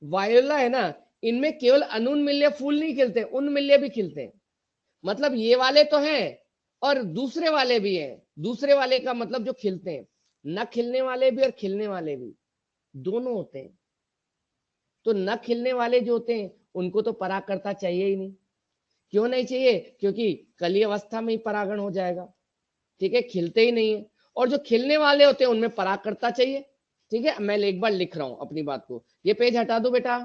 Speaker 1: वायोला है ना, इनमें केवल अनुन्मिल्य फूल नहीं खिलते, उन्मिल्य भी खिलते हैं। मतलब ये वाले तो हैं और दूसरे वाले भी हैं। दूसरे वाले का मतलब जो खिलते हैं, न खिलने वाले भी और खिलने वाले भी, दोनों होते हैं। तो न खिलने वाले जो होते हैं उनको तो परागकर्ता चाहिए ही नहीं। क्यों नहीं चाहिए? क्योंकि कली अवस्था में ही परागण हो जाएगा, ठीक है, खिलते ही नहीं है। और जो खिलने वाले होते हैं उनमें परागकर्ता चाहिए। ठीक है, मैं एक बार लिख रहा हूं अपनी बात को, ये पेज हटा दो बेटा।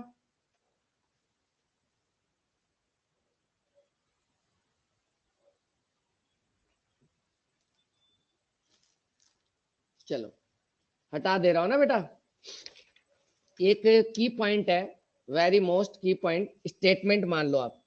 Speaker 1: चलो हटा दे रहा हूं ना बेटा। एक की पॉइंट है, वेरी मोस्ट की पॉइंट, स्टेटमेंट मान लो आप।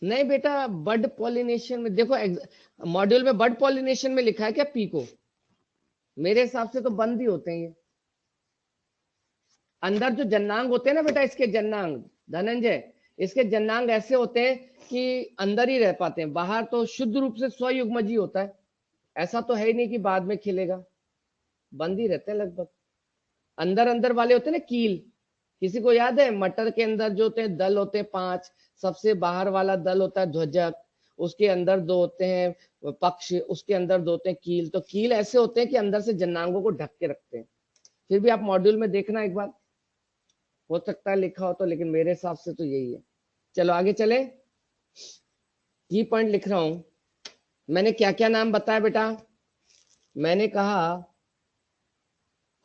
Speaker 1: नहीं बेटा, बर्ड पॉलिनेशन में देखो, मॉड्यूल में बर्ड पॉलिनेशन में लिखा है क्या पी को? मेरे हिसाब से तो बंद ही होते हैं ये। अंदर जो जन्नांग होते हैं ना बेटा, इसके जन्नांग, धनंजय, इसके जन्नांग ऐसे होते हैं कि अंदर ही रह पाते हैं, बाहर तो शुद्ध रूप से स्वयुग्मजी होता है। ऐसा तो है ही नहीं कि बाद में खिलेगा, बंद ही रहते हैं लगभग। अंदर अंदर वाले होते हैं ना कील, किसी को याद है मटर के अंदर जो होते हैं दल होते हैं 5, सबसे बाहर वाला दल होता है ध्वजक, उसके अंदर 2 होते हैं पक्ष, उसके अंदर 2 होते हैं कील। तो कील ऐसे होते हैं कि अंदर से जन्नांगों को ढक के रखते हैं। फिर भी आप मॉड्यूल में देखना एक बार, हो सकता है लिखा हो तो, लेकिन मेरे हिसाब से तो यही है। चलो आगे चले, की पॉइंट लिख रहा हूं। मैंने क्या क्या नाम बताया बेटा? मैंने कहा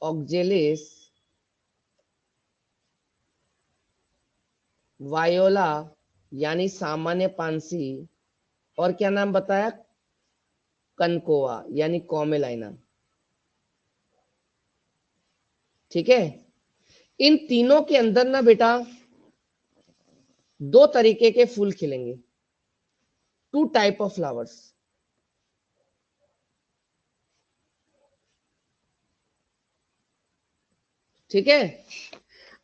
Speaker 1: ऑक्जेलिस, वायोला यानी सामान्य पानसी, और क्या नाम बताया? कनकोआ यानी कॉमेलाइना। ठीक है, इन तीनों के अंदर ना बेटा 2 तरीके के फूल खिलेंगे, 2 टाइप ऑफ फ्लावर्स। ठीक है,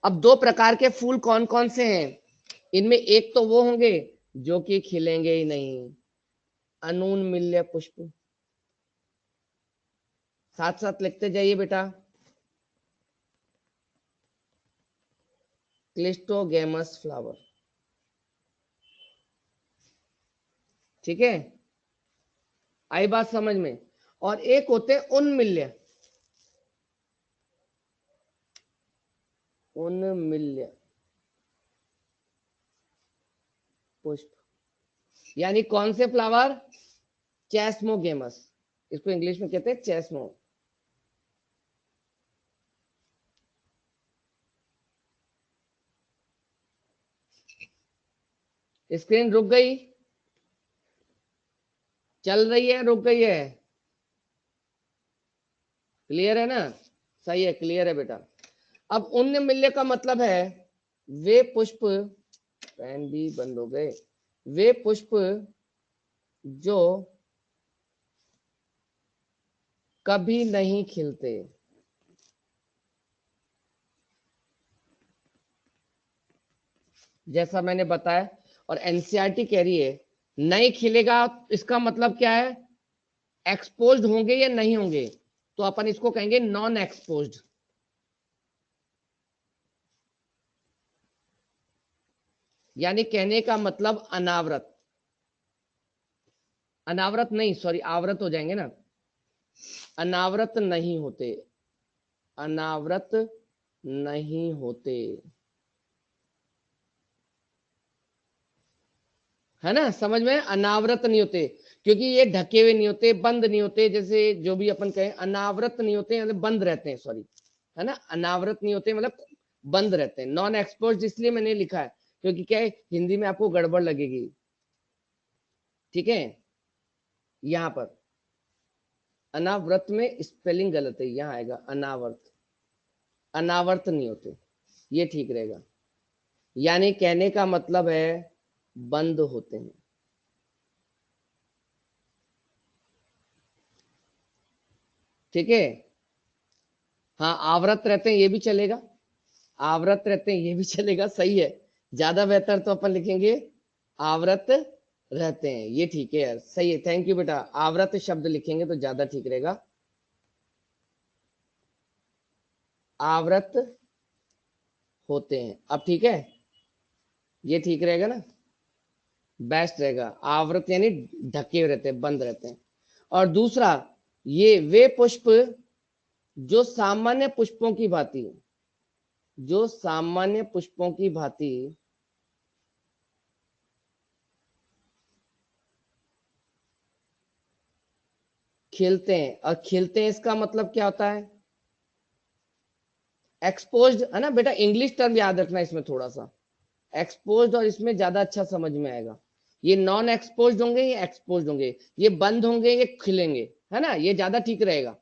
Speaker 1: अब 2 प्रकार के फूल कौन कौन से हैं? इनमें एक तो वो होंगे जो कि खिलेंगे ही नहीं, अनूनमिल्य पुष्प। साथ साथ लिखते जाइए बेटा, क्लिस्टोगेमस फ्लावर। ठीक है, आई बात समझ में। और एक होते उन्मिल्य, उन्मिल्य पुष्प, यानी कौन से फ्लावर? चेस्मोगेमस, इसको इंग्लिश में कहते हैं चेस्मो। स्क्रीन रुक गई, चल रही है, रुक गई है? क्लियर है ना? सही है, क्लियर है बेटा। अब उन्मिल्य का मतलब है वे पुष्प, पेन भी बंद हो गए, वे पुष्प जो कभी नहीं खिलते। जैसा मैंने बताया, और एनसीईआरटी कह रही है नहीं खिलेगा, इसका मतलब क्या है? एक्सपोज्ड होंगे या नहीं होंगे, तो अपन इसको कहेंगे नॉन एक्सपोज्ड। यानी कहने का मतलब अनावृत, अनावृत नहीं, सॉरी आवृत हो जाएंगे ना, अनावृत नहीं होते, अनावृत नहीं होते, है ना? समझ में? अनावृत नहीं होते, क्योंकि ये ढके हुए नहीं होते, बंद नहीं होते, जैसे जो भी अपन कहें अनावृत नहीं होते मतलब बंद रहते हैं, सॉरी, है ना? अनावृत नहीं होते मतलब बंद रहते हैं। नॉन एक्सपोज्ड इसलिए मैंने लिखा है क्योंकि क्या है, हिंदी में आपको गड़बड़ लगेगी। ठीक है, यहाँ पर अनावृत में स्पेलिंग गलत है, यहाँ आएगा अनावर्त, अनावर्त नहीं होते, ये ठीक रहेगा। यानी कहने का मतलब है बंद होते हैं। ठीक है, हाँ आवृत रहते हैं ये भी चलेगा, आवृत रहते हैं ये भी चलेगा, सही है। ज्यादा बेहतर तो अपन लिखेंगे आवृत रहते हैं, ये ठीक है यार, सही है, थैंक यू बेटा। आवृत शब्द लिखेंगे तो ज्यादा ठीक रहेगा, आवृत होते हैं। अब ठीक है, ये ठीक रहेगा ना, बेस्ट रहेगा। आवृत यानी ढके हुए रहते हैं, बंद रहते हैं। और दूसरा, ये वे पुष्प जो सामान्य पुष्पों की भांति, जो सामान्य पुष्पों की भांति खिलते हैं। और खिलते हैं इसका मतलब क्या होता है? एक्सपोज्ड, है ना बेटा? इंग्लिश टर्म याद रखना इसमें थोड़ा सा, एक्सपोज्ड और इसमें ज्यादा अच्छा समझ में आएगा। ये नॉन एक्सपोज्ड होंगे, ये एक्सपोज्ड होंगे, ये बंद होंगे, ये खिलेंगे, है ना? ये ज्यादा ठीक रहेगा।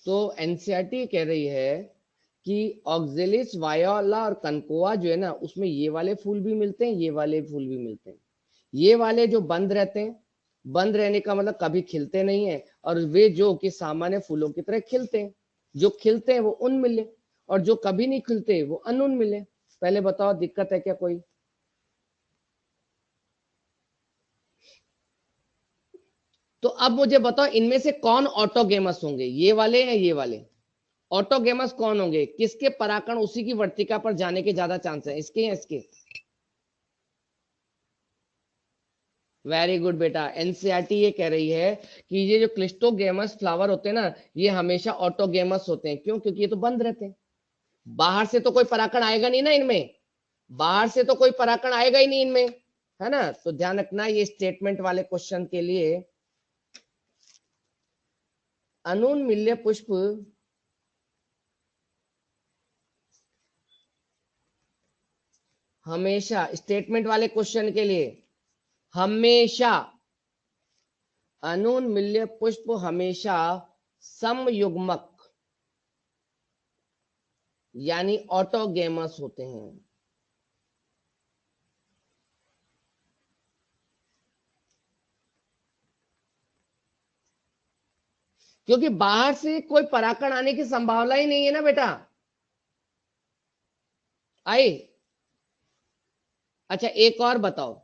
Speaker 1: तो एनसीईआरटी कह रही है कि ऑक्जेलिस वायोला और कनकोआ जो है ना, उसमें ये वाले फूल भी मिलते हैं, ये वाले फूल भी मिलते हैं। ये वाले जो बंद रहते हैं, बंद रहने का मतलब कभी खिलते नहीं है, और वे जो कि सामान्य फूलों की तरह खिलते हैं। जो खिलते हैं वो उन्मिल्य, और जो कभी नहीं खिलते वो अनुन्मिल्य। पहले बताओ दिक्कत है क्या कोई? तो अब मुझे बताओ इनमें से कौन ऑटोगेमस होंगे, ये वाले या ये वाले? ऑटोगेमस कौन होंगे? किसके पराकण उसी की वर्तिका पर जाने के ज्यादा चांस है, इसके या इसके? वेरी गुड बेटा, एनसीईआरटी ये कह रही है कि ये जो क्लिस्टोगेमस फ्लावर होते हैं ना, ये हमेशा ऑटोगेमस होते हैं। क्यों? क्योंकि ये तो बंद रहते हैं, बाहर से तो कोई पराकण आएगा नहीं ना इनमें, बाहर से तो कोई पराकण आएगा ही नहीं इनमें, है ना? तो ध्यान रखना ये स्टेटमेंट वाले क्वेश्चन के लिए, अनुन्मिल्य पुष्प हमेशा, स्टेटमेंट वाले क्वेश्चन के लिए हमेशा, अनुन्मिल्य पुष्प हमेशा समयुग्मक यानी ऑटोगेमस होते हैं। क्योंकि बाहर से कोई परागकण आने की संभावना ही नहीं है ना बेटा। आई। अच्छा एक और बताओ,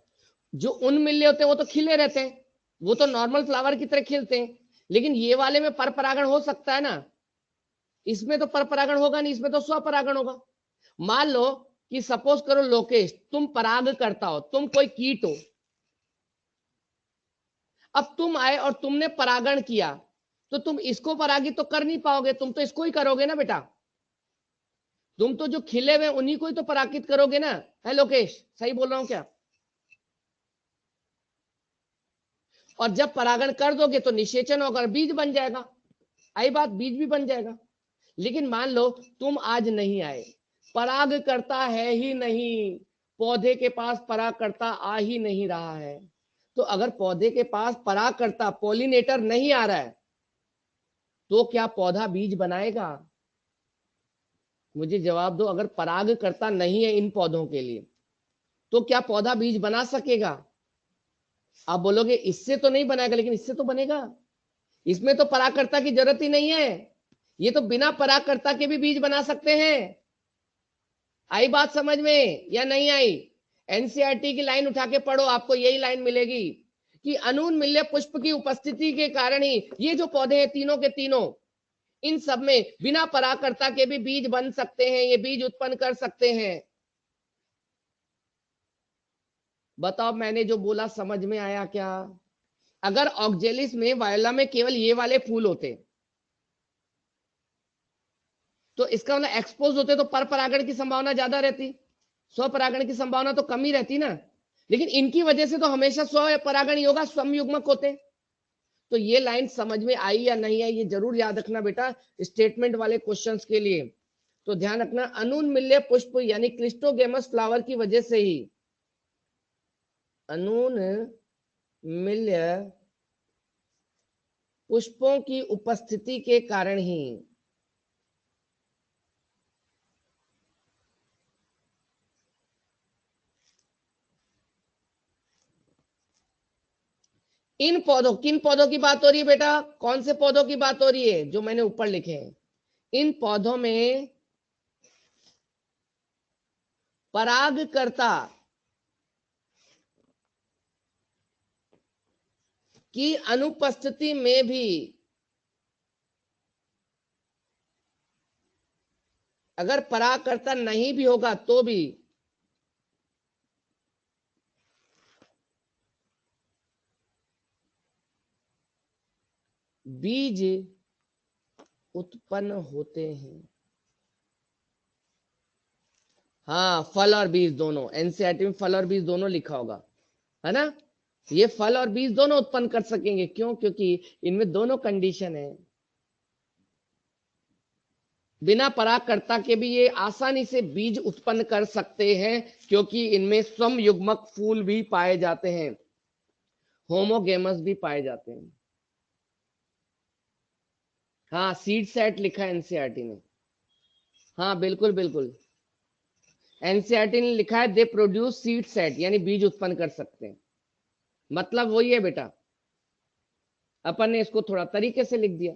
Speaker 1: जो उन मिले होते हैं वो तो खिले रहते हैं, वो तो नॉर्मल फ्लावर की तरह खिलते हैं, लेकिन ये वाले में पर परागण हो सकता है ना, इसमें तो पर परागण होगा नहीं, इसमें तो स्वपरागण होगा। मान लो कि सपोज करो लोकेश, तुम पराग करता हो, तुम कोई कीट हो, अब तुम आए और तुमने परागण किया, तो तुम इसको परागित तो कर नहीं पाओगे, तुम तो इसको ही करोगे ना बेटा। तुम तो जो खिले हुए उन्हीं को ही तो परागित करोगे ना, है लोकेश, सही बोल रहा हूं क्या? और जब परागण कर दोगे तो निषेचन होकर बीज बन जाएगा, आई बात, बीज भी बन जाएगा। लेकिन मान लो तुम आज नहीं आए, पराग करता है ही नहीं, पौधे के पास पराग करता आ ही नहीं रहा है, तो अगर पौधे के पास पराग करता पॉलिनेटर नहीं आ रहा है, तो क्या पौधा बीज बनाएगा? मुझे जवाब दो, अगर पराग करता नहीं है इन पौधों के लिए, तो क्या पौधा बीज बना सकेगा? आप बोलोगे इससे तो नहीं बनाएगा, लेकिन इससे तो बनेगा, इसमें तो परागकर्ता की जरूरत ही नहीं है, ये तो बिना परागकर्ता के भी बीज बना सकते हैं। आई बात समझ में या नहीं आई? एनसीईआरटी की लाइन उठा के पढ़ो, आपको यही लाइन मिलेगी कि अनून मिल्य पुष्प की उपस्थिति के कारण ही ये जो पौधे हैं तीनों के तीनों, इन सब में बिना परागकर्ता के भी बीज बन सकते हैं, ये बीज उत्पन्न कर सकते हैं। बताओ मैंने जो बोला समझ में आया क्या? अगर ऑक्जेलिस में वायोला में केवल ये वाले फूल होते, तो इसका मतलब एक्सपोज होते तो पर परागण की संभावना ज्यादा रहती, स्वपरागण की संभावना तो कम ही रहती ना। लेकिन इनकी वजह से तो हमेशा स्वपरागण ही होगा, समयुग्मक होते। तो ये लाइन समझ में आई या नहीं आई, ये जरूर याद रखना बेटा स्टेटमेंट वाले क्वेश्चंस के लिए। तो ध्यान रखना, अनून मिल्य पुष्प यानी क्लिस्टोगेमस फ्लावर की वजह से ही, अनून मिल्य पुष्पों की उपस्थिति के कारण ही इन पौधों, किन पौधों की बात हो रही है बेटा, कौन से पौधों की बात हो रही है जो मैंने ऊपर लिखे हैं, इन पौधों में परागकर्ता की अनुपस्थिति में भी, अगर परागकर्ता नहीं भी होगा तो भी बीज उत्पन्न होते हैं। हाँ, फल और बीज दोनों, एनसीईआरटी में फल और बीज दोनों लिखा होगा, है ना। ये फल और बीज दोनों उत्पन्न कर सकेंगे, क्यों? क्योंकि इनमें दोनों कंडीशन है। बिना परागकर्ता के भी ये आसानी से बीज उत्पन्न कर सकते हैं, क्योंकि इनमें समयुग्मक फूल भी पाए जाते हैं, होमोगेमस भी पाए जाते हैं। हाँ, सीड सेट लिखा है एनसीईआरटी में। हाँ बिल्कुल बिल्कुल, एनसीईआरटी ने लिखा है दे प्रोड्यूस सीड सेट, यानी बीज उत्पन्न कर सकते हैं, मतलब वही है बेटा, अपन ने इसको थोड़ा तरीके से लिख दिया।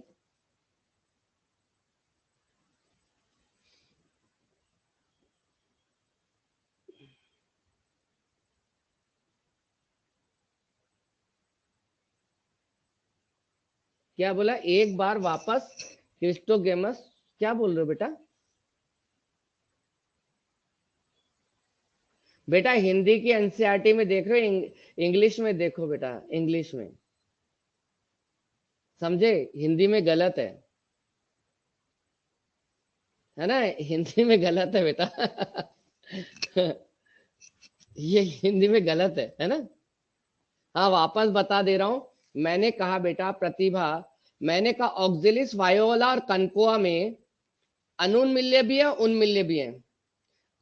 Speaker 1: क्या बोला, एक बार वापस क्रिस्टोगेमस, क्या बोल रहे हो बेटा? बेटा हिंदी की एनसीईआरटी में देख रहे हो, इंग्लिश में देखो बेटा, इंग्लिश में, समझे? हिंदी में गलत है ना, हिंदी में गलत है बेटा ये हिंदी में गलत है ना। हाँ वापस बता दे रहा हूं, मैंने कहा बेटा प्रतिभा, मैंने कहा ऑक्सिलिस वायोला और कनकोआ में अनून मिल्य भी है, उन मिल्य भी है।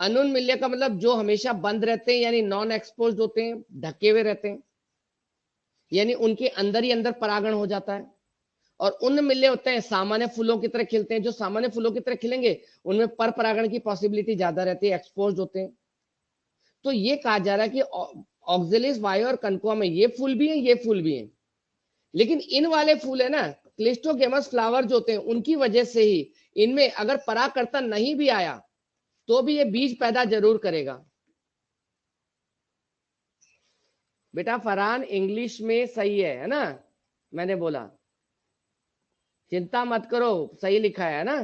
Speaker 1: अनून मिल्य का मतलब जो हमेशा बंद रहते हैं, यानी नॉन एक्सपोज्ड होते हैं, ढके हुए रहते हैं, यानी उनके अंदर ही अंदर परागण हो जाता है। और उन मिल्य होते हैं सामान्य फूलों की तरह खिलते हैं, जो सामान्य फूलों की तरह खिलेंगे उनमें पर परागण की पॉसिबिलिटी ज्यादा रहती है, एक्सपोज्ड होते हैं। तो ये कहा जा रहा है कि ऑक्सिलिस वायो और कनकोआ में ये फूल भी है, ये फूल भी है, लेकिन इन वाले फूल है ना, क्लिस्टोगेमस फ्लावर जो होते हैं उनकी वजह से ही इनमें अगर परागकर्ता नहीं भी आया तो भी ये बीज पैदा जरूर करेगा। बेटा फरहान इंग्लिश में सही है ना? मैंने बोला चिंता मत करो, सही लिखा है ना?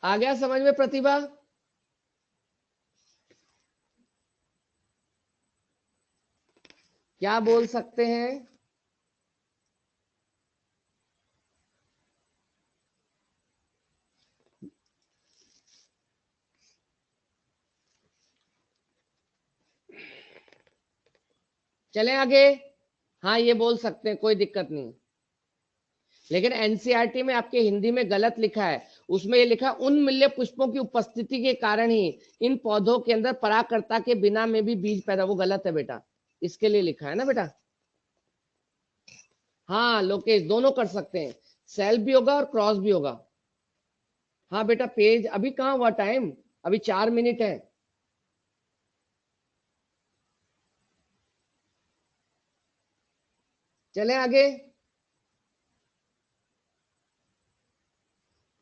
Speaker 1: आ गया समझ में प्रतिभा? क्या बोल सकते हैं? चलें आगे? हाँ ये बोल सकते हैं, कोई दिक्कत नहीं। लेकिन एनसीईआरटी में आपके हिंदी में गलत लिखा है, उसमें ये लिखा उन मिल्य पुष्पों की उपस्थिति के कारण ही इन पौधों के अंदर परागकर्ता के बिना में भी बीज पैदा, वो गलत है बेटा, इसके लिए लिखा है ना बेटा। हाँ लोकेश दोनों कर सकते हैं, सेल्फ भी होगा और क्रॉस भी होगा। हाँ बेटा पेज अभी कहाँ हुआ टाइम, अभी 4 मिनट है। चले आगे।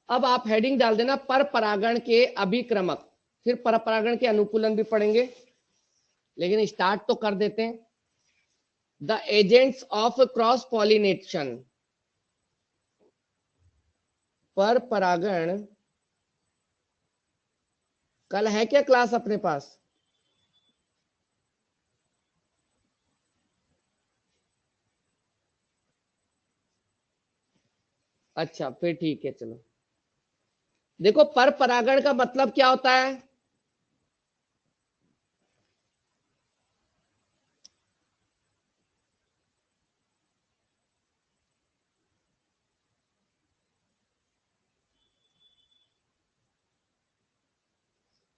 Speaker 1: अब आप हेडिंग डाल देना पर परागण के अभिक्रमक, फिर पर परागण के अनुकूलन भी पढ़ेंगे, लेकिन स्टार्ट तो कर देते हैं। The agents of cross pollination, पर परागण कल है क्या क्लास अपने पास? अच्छा फिर ठीक है चलो। देखो पर परागण का मतलब क्या होता है?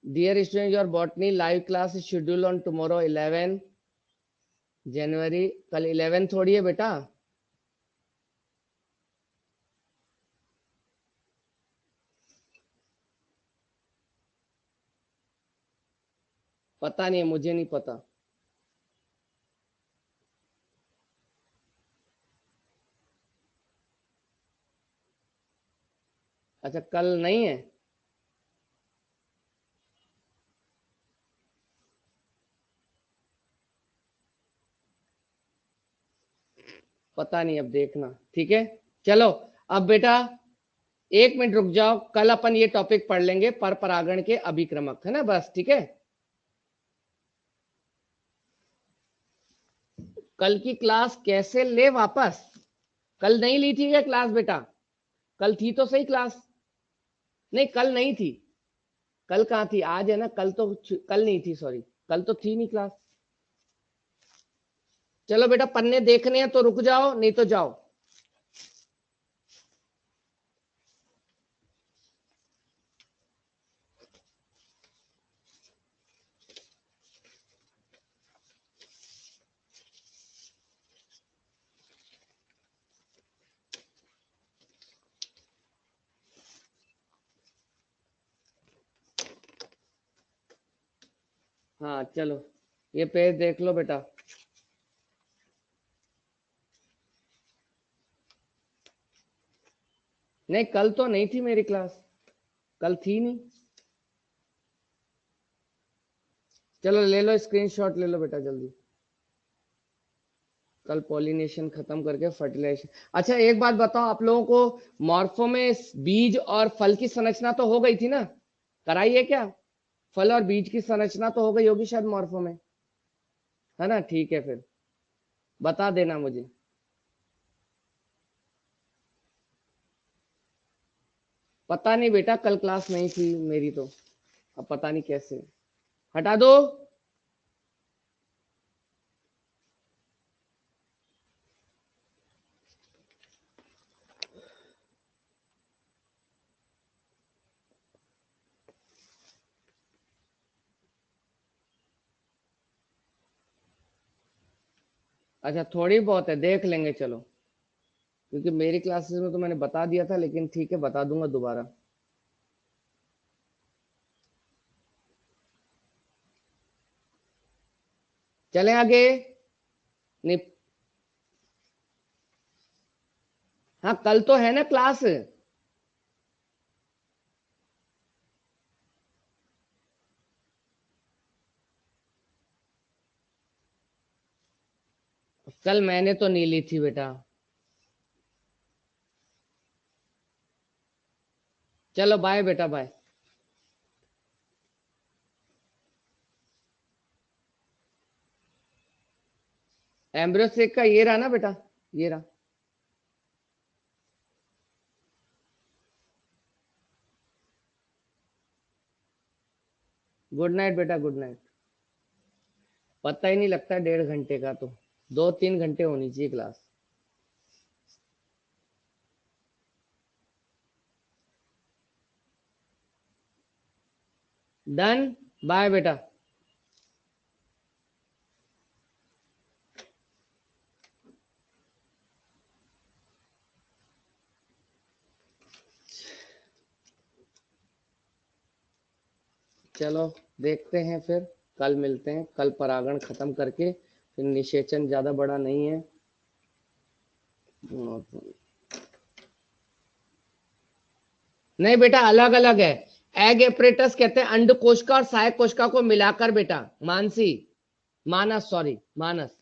Speaker 1: Dear student your botany live class is schedule on tomorrow 11 January. कल 11 थोड़ी है बेटा। पता नहीं है, मुझे नहीं पता। अच्छा कल नहीं है? पता नहीं, अब देखना ठीक है। चलो अब बेटा 1 मिनट रुक जाओ, कल अपन ये टॉपिक पढ़ लेंगे पर परागण के अभिक्रमक, है ना, बस ठीक है। कल की क्लास कैसे ले वापस? कल नहीं ली थी क्या क्लास बेटा? कल थी तो सही क्लास। नहीं कल नहीं थी। कल कहाँ थी? आज है ना, कल तो कल नहीं थी, सॉरी कल तो थी नहीं क्लास। चलो बेटा पन्ने देखने हैं तो रुक जाओ, नहीं तो जाओ। हाँ चलो ये पेज देख लो बेटा। नहीं कल तो नहीं थी मेरी क्लास, कल थी नहीं। चलो ले लो स्क्रीनशॉट, ले लो बेटा जल्दी। कल पॉलिनेशन खत्म करके फर्टिलाइजेशन। अच्छा एक बात बताओ, आप लोगों को मॉर्फो में बीज और फल की संरचना तो हो गई थी ना? कराई है क्या? फल और बीज की संरचना तो हो गई होगी शायद मॉर्फो में, है ना? ठीक है फिर बता देना मुझे। पता नहीं बेटा, कल क्लास नहीं थी मेरी तो, अब पता नहीं कैसे। हटा दो। अच्छा थोड़ी बहुत है, देख लेंगे चलो, क्योंकि मेरी क्लासेस में तो मैंने बता दिया था, लेकिन ठीक है बता दूंगा दोबारा। चले आगे। नहीं, हाँ कल तो है ना क्लास। कल मैंने तो नहीं ली थी बेटा। चलो बाय बेटा, बाय। एम्ब्रोसेक का ये रहा ना बेटा, ये रहा। गुड नाइट बेटा, गुड नाइट। पता ही नहीं लगता 1.5 घंटे का, तो 2-3 घंटे होनी चाहिए क्लास। डन। बाय बेटा। चलो देखते हैं फिर, कल मिलते हैं। कल परागण खत्म करके फिर निषेचन ज्यादा बड़ा नहीं है। नहीं बेटा, अलग अलग है। एग एपरेटस कहते हैं अंड कोशिका और सहायक कोशिका को मिलाकर बेटा। मानसी, मानस, सॉरी मानस,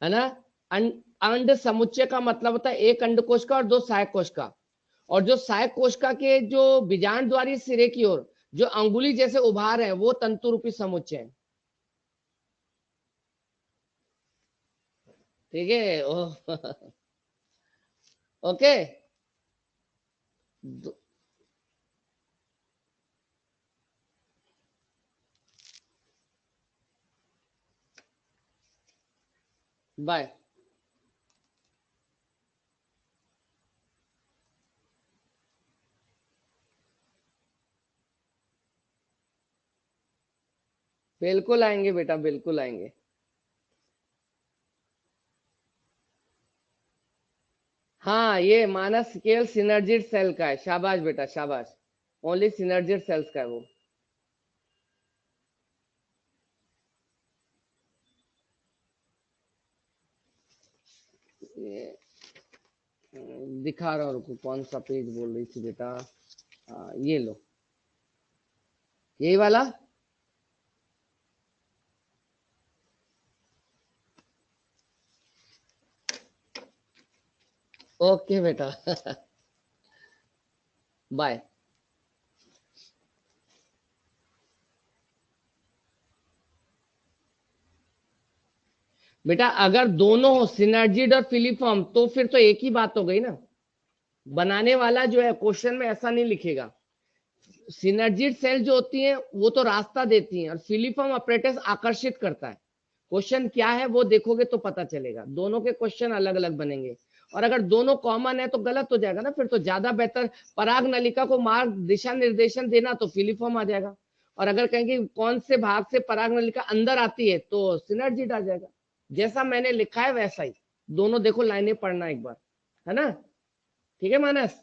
Speaker 1: है ना। अंड समुच्चय का मतलब होता है एक अंड कोशिका और 2 सहायक कोशिका। और जो सहायक कोशिका के जो बीजांड द्वारी सिरे की ओर जो अंगुली जैसे उभार है, वो तंतु रूपी समुच्चय है। ठीक है। ओके। बाय। बिल्कुल आएंगे बेटा, बिल्कुल आएंगे। हाँ, ये मानस केवल सिनर्जिड सेल का है। शाबाश बेटा, शाबाश। ओनली सिनर्जिड सेल्स का है वो। ये दिखा रहा हूँ, रुको, कौन सा पेज बोल रही थी बेटा। ये लो, यही वाला। ओके बेटा। बाय। बेटा अगर दोनों हो, सिनर्जिड और फिलिफॉर्म, तो फिर तो एक ही बात हो गई ना। बनाने वाला जो है क्वेश्चन में ऐसा नहीं लिखेगा। सिनर्जिड सेल जो होती हैं वो तो रास्ता देती हैं, और फिलिफॉर्म अपरेटस आकर्षित करता है। क्वेश्चन क्या है वो देखोगे तो पता चलेगा। दोनों के क्वेश्चन अलग अलग बनेंगे। और अगर दोनों कॉमन है तो गलत हो जाएगा ना, फिर तो ज्यादा बेहतर पराग नलिका को मार्ग दिशा निर्देशन देना, तो फिलिफॉर्म आ जाएगा। और अगर कहेंगे कौन से भाग से पराग नलिका अंदर आती है, तो सिनर्जिड आ जाएगा। जैसा मैंने लिखा है वैसा ही। दोनों देखो लाइनें पढ़ना एक बार, है ना। ठीक है मानस।